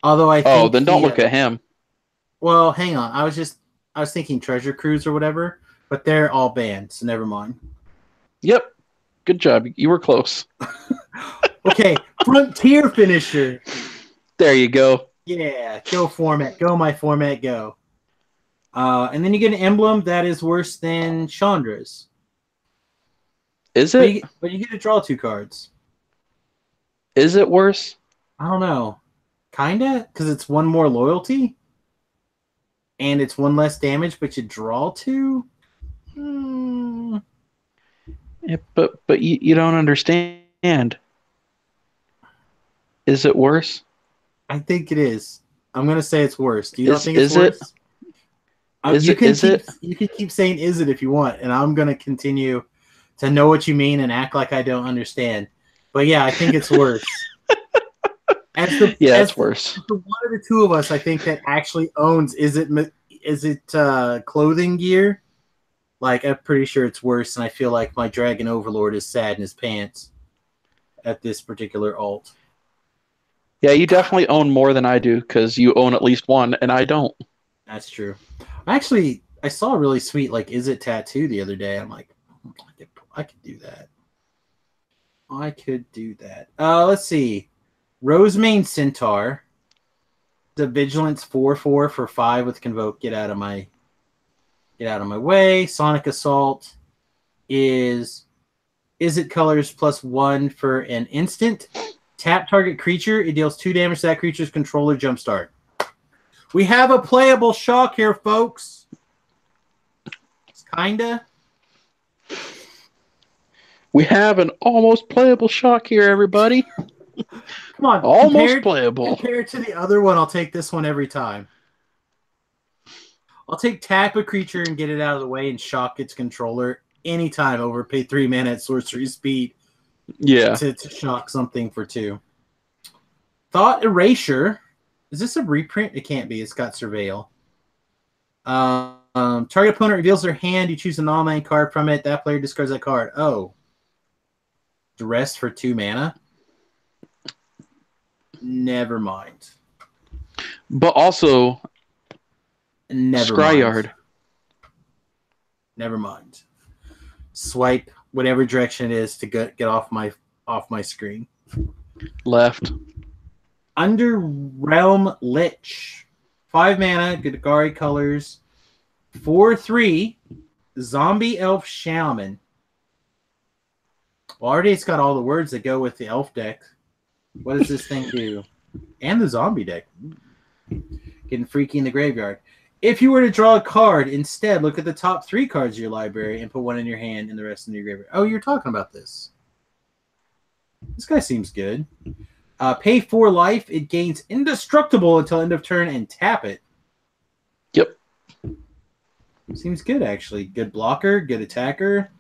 Although I think... Oh, then don't look at him. Well, hang on. I was thinking Treasure Cruise or whatever, but they're all banned, so never mind. Yep. Good job. You were close. Okay, Frontier Finisher. There you go. Yeah, go format. Go my format, go. And then you get an emblem that is worse than Chandra's. Is it? But you get to draw 2 cards. Is it worse? I don't know. Kinda, because it's 1 more loyalty. And it's 1 less damage, but you draw 2? Yeah, but you don't understand. Is it worse? I think it is. I'm going to say it's worse. Do you not think it's worse? You can keep saying "is it" if you want, and I'm going to continue to know what you mean and act like I don't understand. But yeah, I think it's worse. It's worse. One of the 2 of us, I think, that actually owns is it clothing gear? Like, I'm pretty sure it's worse, and I feel like my Dragon Overlord is sad in his pants at this particular alt. Yeah, you definitely own more than I do because you own at least 1, and I don't. That's true. Actually, I saw a really sweet, like, is it tattoo the other day. I'm like, I could do that. I could do that. Let's see. Rosemane Centaur. The Vigilance 4/4 for 5 with Convoke. Get out of my way. Sonic Assault is it colors +1 for an instant. Tap target creature. It deals 2 damage to that creature's controller. Jumpstart. We have a playable shock here, folks. It's kinda. We have an almost playable shock here, everybody. Come on. Almost playable. Compared to the other one, I'll take this one every time. I'll take tap a creature and get it out of the way and shock its controller anytime over pay 3 mana at sorcery speed. Yeah. To shock something for 2. Thought Erasure. Is this a reprint? It can't be. It's got Surveil. Target opponent reveals their hand. You choose a non-land card from it. That player discards that card. Oh. Duress for 2 mana? Never mind. But also... Scryard. Never mind. Swipe whatever direction it is to get off my screen. Left. Underrealm Lich. 5 mana, Godagari colors. 4/3, Zombie Elf Shaman. Well, already it's got all the words that go with the elf deck. What does this thing do? And the zombie deck. Getting freaky in the graveyard. If you were to draw a card, instead look at the top 3 cards of your library and put one in your hand and the rest in your graveyard. Oh, you're talking about this. This guy seems good. Pay 4 life. It gains indestructible until end of turn and tap it. Yep. Seems good, actually. Good blocker, good attacker.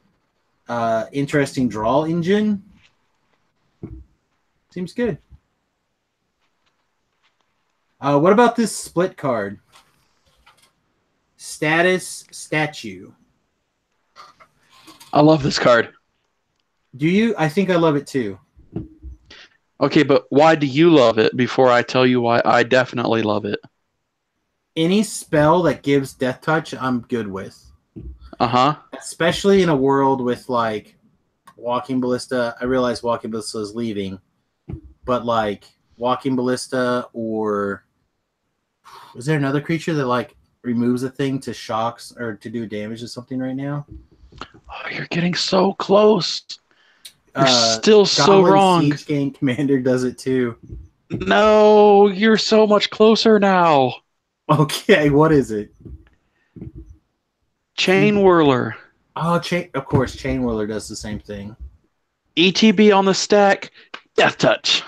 Interesting draw engine. Seems good. What about this split card? Status Statue. I love this card. Do you? I think I love it too. Okay, but why do you love it before I tell you why I definitely love it? Any spell that gives Death Touch, I'm good with. Uh-huh. Especially in a world with, like, Walking Ballista. I realize Walking Ballista is leaving. But, like, Walking Ballista or... Is there another creature that, like, removes a thing to shocks or to do damage to something right now? Oh, you're getting so close. You're still so Goblin wrong. Siege Gang Commander does it too. No, you're so much closer now. Okay, what is it? Chain Whirler. Oh, of course, Chain Whirler does the same thing. ETB on the stack, Death Touch.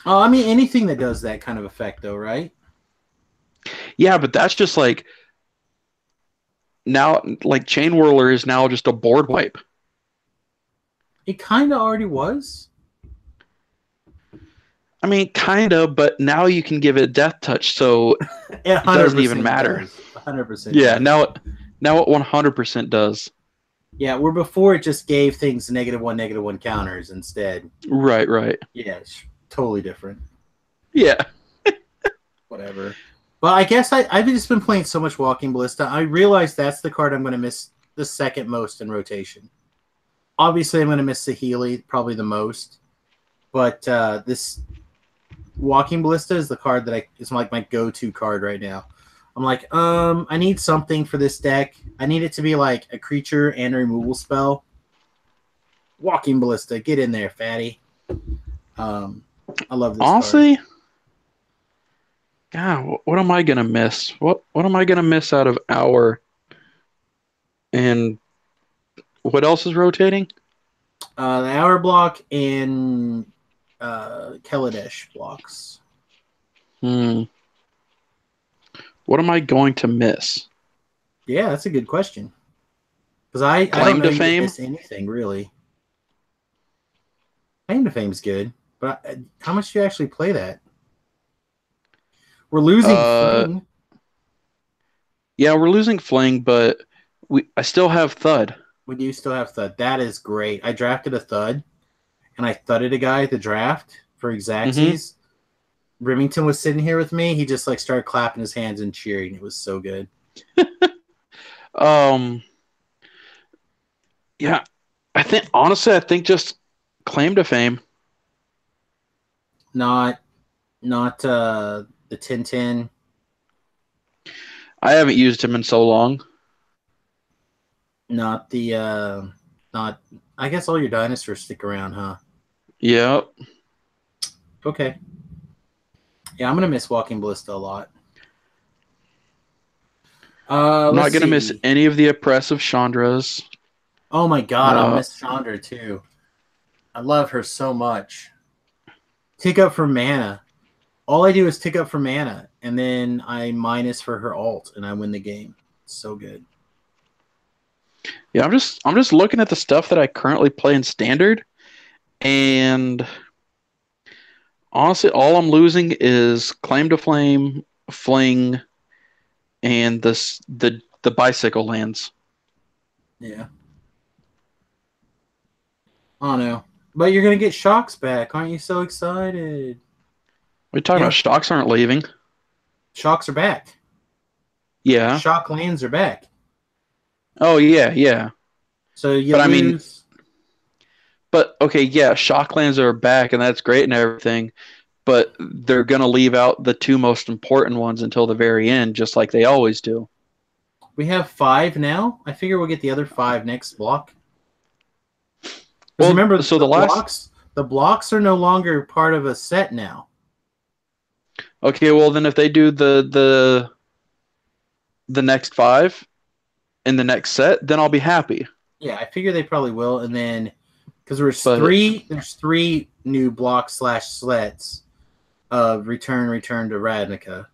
Oh, I mean, anything that does that kind of effect, though, right? Yeah, but that's just like... Now, like, Chain Whirler is now just a board wipe. It kind of already was. I mean, kind of, but now you can give it Death Touch, so it doesn't even matter. 100%. Yeah, now it 100% does. Yeah, where before it just gave things -1/-1 counters instead. Right. Yeah, it's totally different. Yeah. Whatever. But I guess I've just been playing so much Walking Ballista. I realize that's the card I'm going to miss the second most in rotation. Obviously, I'm going to miss Saheeli probably the most. But this Walking Ballista is the card that is like my go-to card right now. I'm like, I need something for this deck. I need it to be like a creature and a removal spell. Walking Ballista, get in there, fatty. I love this Honestly, card. God, what am I gonna miss? What am I gonna miss out of Hour? And what else is rotating? The Hour block and Kaladesh blocks. What am I going to miss? Yeah, that's a good question. Because I Claim don't know to Fame? miss anything really. Claim to Fame's good, but how much do you actually play that? We're losing Fling. Yeah, we're losing Fling, but I still have Thud. We do still have Thud. That is great. I drafted a Thud, and I thudded a guy at the draft for Xaxes. Remington was sitting here with me. He just like started clapping his hands and cheering. It was so good. Yeah, I think just Claim to Fame. Not the Tintin. I haven't used him in so long. Not the not. I guess all your dinosaurs stick around, huh? Yep. Okay. Yeah, I'm gonna miss Walking Ballista a lot. I'm not gonna miss any of the oppressive Chandras. Oh my god, I'll miss Chandra too. I love her so much. Tick up for mana. All I do is tick up for mana, and then I minus for her ult, and I win the game. It's so good. Yeah, I'm just looking at the stuff that I currently play in Standard, and honestly, all I'm losing is Claim to Flame, Fling, and the bicycle lands. Yeah. Oh no. But you're gonna get Shocks back. Aren't you so excited? What are you talking about? Shocks aren't leaving. Shocks are back. Yeah. Shock lands are back. Oh yeah. So you lose. But okay, yeah, shock lands are back, and that's great and everything. But they're gonna leave out the 2 most important ones until the very end, just like they always do. We have 5 now. I figure we'll get the other 5 next block. Well, remember, so the blocks are no longer part of a set now. Okay, well then if they do the the next 5 in the next set, then I'll be happy. Yeah, I figure they probably will, and then because there's But three new block/sleds of return to Ravnica,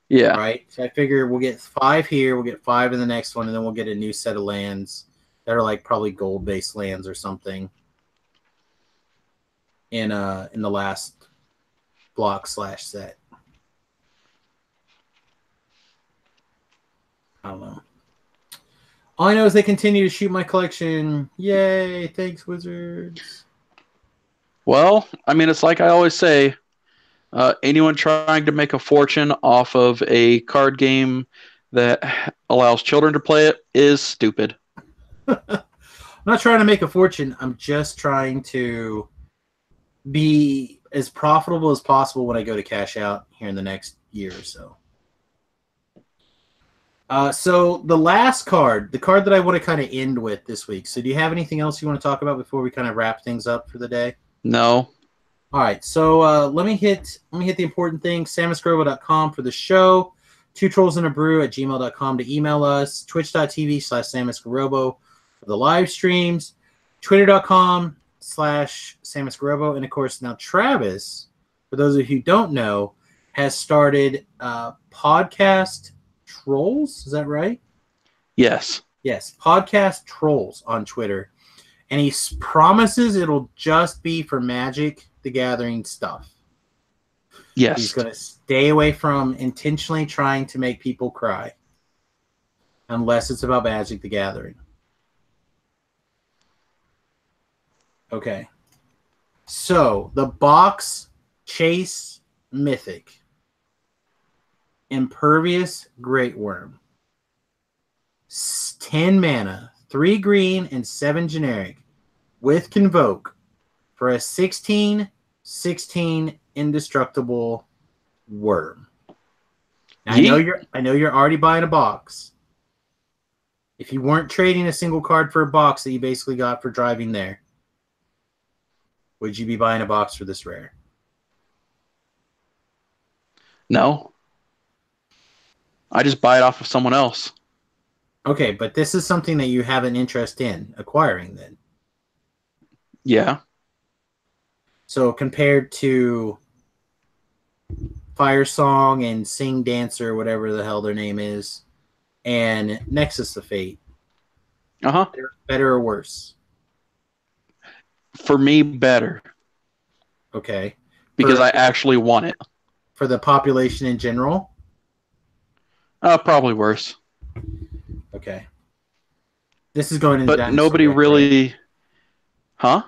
yeah, right? So I figure we'll get 5 here, we'll get 5 in the next one, and then we'll get a new set of lands that are like probably gold-based lands or something in the last block/set. I don't know. All I know is they continue to shoot my collection. Yay! Thanks, Wizards. well, I mean, it's like I always say, anyone trying to make a fortune off of a card game that allows children to play it is stupid. I'm not trying to make a fortune. I'm just trying to be as profitable as possible when I go to cash out here in the next year or so. So the last card, the card that I want to kind of end with this week. So do you have anything else you want to talk about before we kind of wrap things up for the day? No. All right. So let me hit the important thing. SamusGrobo.com for the show. 2trollsandabrew@gmail.com to email us. Twitch.tv/SamusGrobo for the live streams. Twitter.com/SamusGrobo. And of course, now Travis, for those of you who don't know, has started podcast Trolls, is that right? Yes. Yes, podcast Trolls on Twitter. And he promises it'll just be for Magic the Gathering stuff. Yes. He's going to stay away from intentionally trying to make people cry. Unless it's about Magic the Gathering. Okay. So, the box Chase Mythic. Impervious Great Worm. 10 mana, 3 green, and 7 generic with Convoke for a 16/16 indestructible worm. Now, I know you're already buying a box. If you weren't trading a single card for a box that you basically got for driving there, would you be buying a box for this rare? No. I just buy it off of someone else. Okay, but this is something that you have an interest in acquiring then. Yeah. So compared to Fire Song and Sing Dancer, whatever the hell their name is, and Nexus of Fate, better or worse? For me, better. Okay. Because I actually want it. For the population in general? Probably worse. Okay. This is going in but the dinosaur nobody deck, really... right? Huh?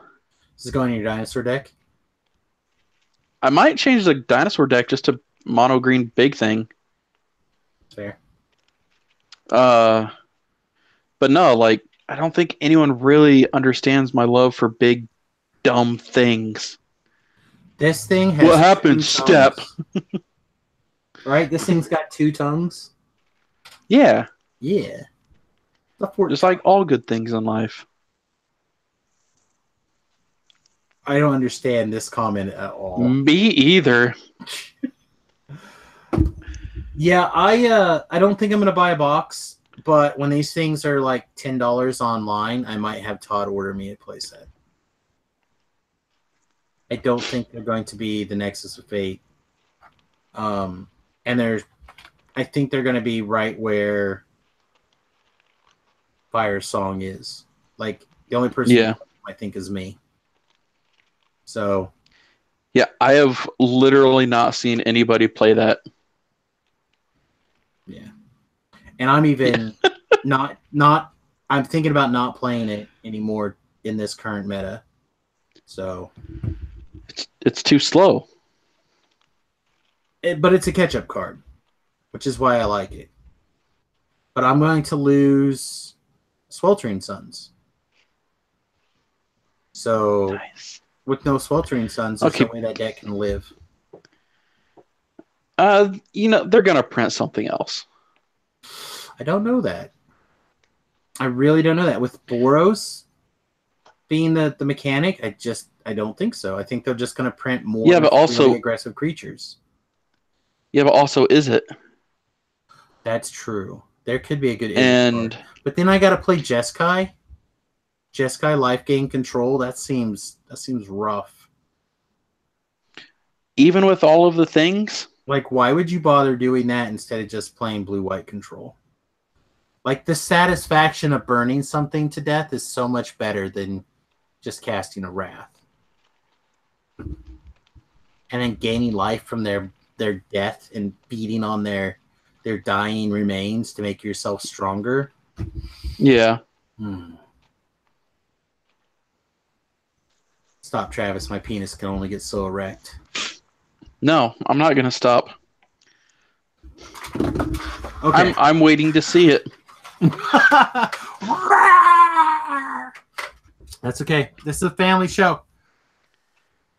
This is going in your dinosaur deck? I might change the dinosaur deck just to mono green big thing. Fair. But no, like, I don't think anyone really understands my love for big, dumb things. This thing has what happened, Step? Right? This thing's got 2 tongues? Yeah. Yeah. Just like all good things in life. I don't understand this comment at all. Me either. Yeah, I don't think I'm gonna buy a box, but when these things are like $10 online, I might have Todd order me a playset. I don't think they're going to be the Nexus of Fate. And I think they're going to be right where Fire Song is. Like, the only person I think is me. So. Yeah, I have literally not seen anybody play that. Yeah. And I'm even not I'm thinking about not playing it anymore in this current meta. So. It's too slow. But it's a catch-up card, which is why I like it. But I'm going to lose Sweltering Suns. So, with no Sweltering Suns, there's no way that deck can live. They're going to print something else. I don't know that. I really don't know that. With Boros being the mechanic, I don't think so. I think they're just going to print more but also really aggressive creatures. Yeah, but also, is it? That's true. There could be a good idiot And card. But then I got to play Jeskai. Jeskai life gain control. That seems rough. even with all of the things, Like, why would you bother doing that instead of just playing blue-white control? Like, the satisfaction of burning something to death is so much better than just casting a Wrath. And then gaining life from their death and beating on their dying remains to make yourself stronger. yeah. Stop, Travis. My penis can only get so erect. No, I'm not going to stop. Okay. I'm waiting to see it. That's okay. This is a family show.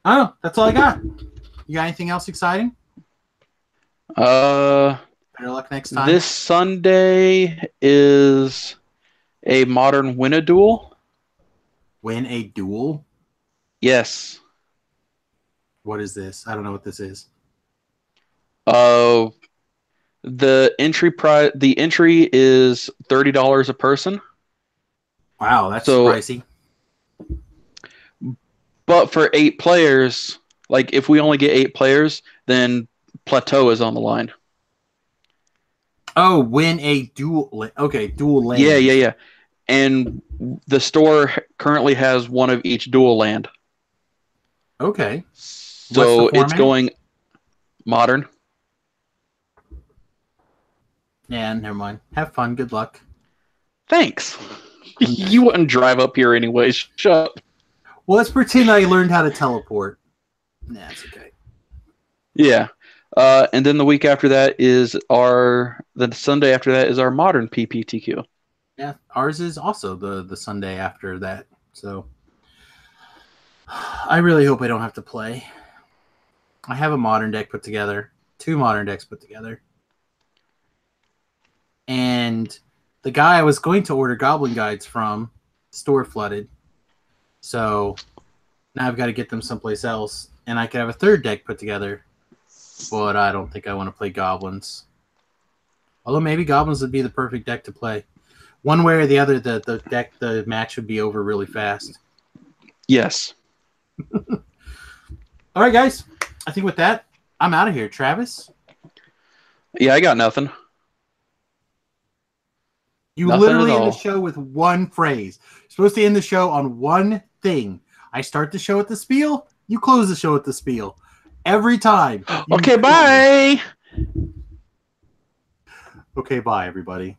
Oh, that's all I got. You got anything else exciting? Better luck next time. This Sunday is a modern win a duel. Win a duel? Yes. What is this? I don't know what this is. The entry is $30 a person. Wow, that's So, pricey. But for 8 players, like if we only get 8 players, then Plateau is on the line. Oh, win a duel. Okay, dual land. Yeah. And the store currently has one of each dual land. Okay. So What's the it's going modern. Yeah, never mind. Have fun. Good luck. Thanks. You wouldn't drive up here anyways. Shut up. Well, let's pretend I learned how to teleport. Nah, it's okay. Yeah. And then the week after that is the Sunday after that is our modern PPTQ. Yeah, ours is also the Sunday after that. So I really hope I don't have to play. I have a modern deck put together. 2 modern decks put together. And the guy I was going to order Goblin Guides from, store flooded. So now I've got to get them someplace else. And I could have a 3rd deck put together. But I don't think I want to play Goblins. Although maybe Goblins would be the perfect deck to play. One way or the other, the match would be over really fast. Yes. All right, guys. I think with that, I'm out of here. Travis? Yeah, I got nothing. You Nothing literally at end the all. show with one phrase. You're supposed to end the show on one thing. I start the show with the spiel. You close the show with the spiel. Every time. Okay, bye. Okay, bye, everybody.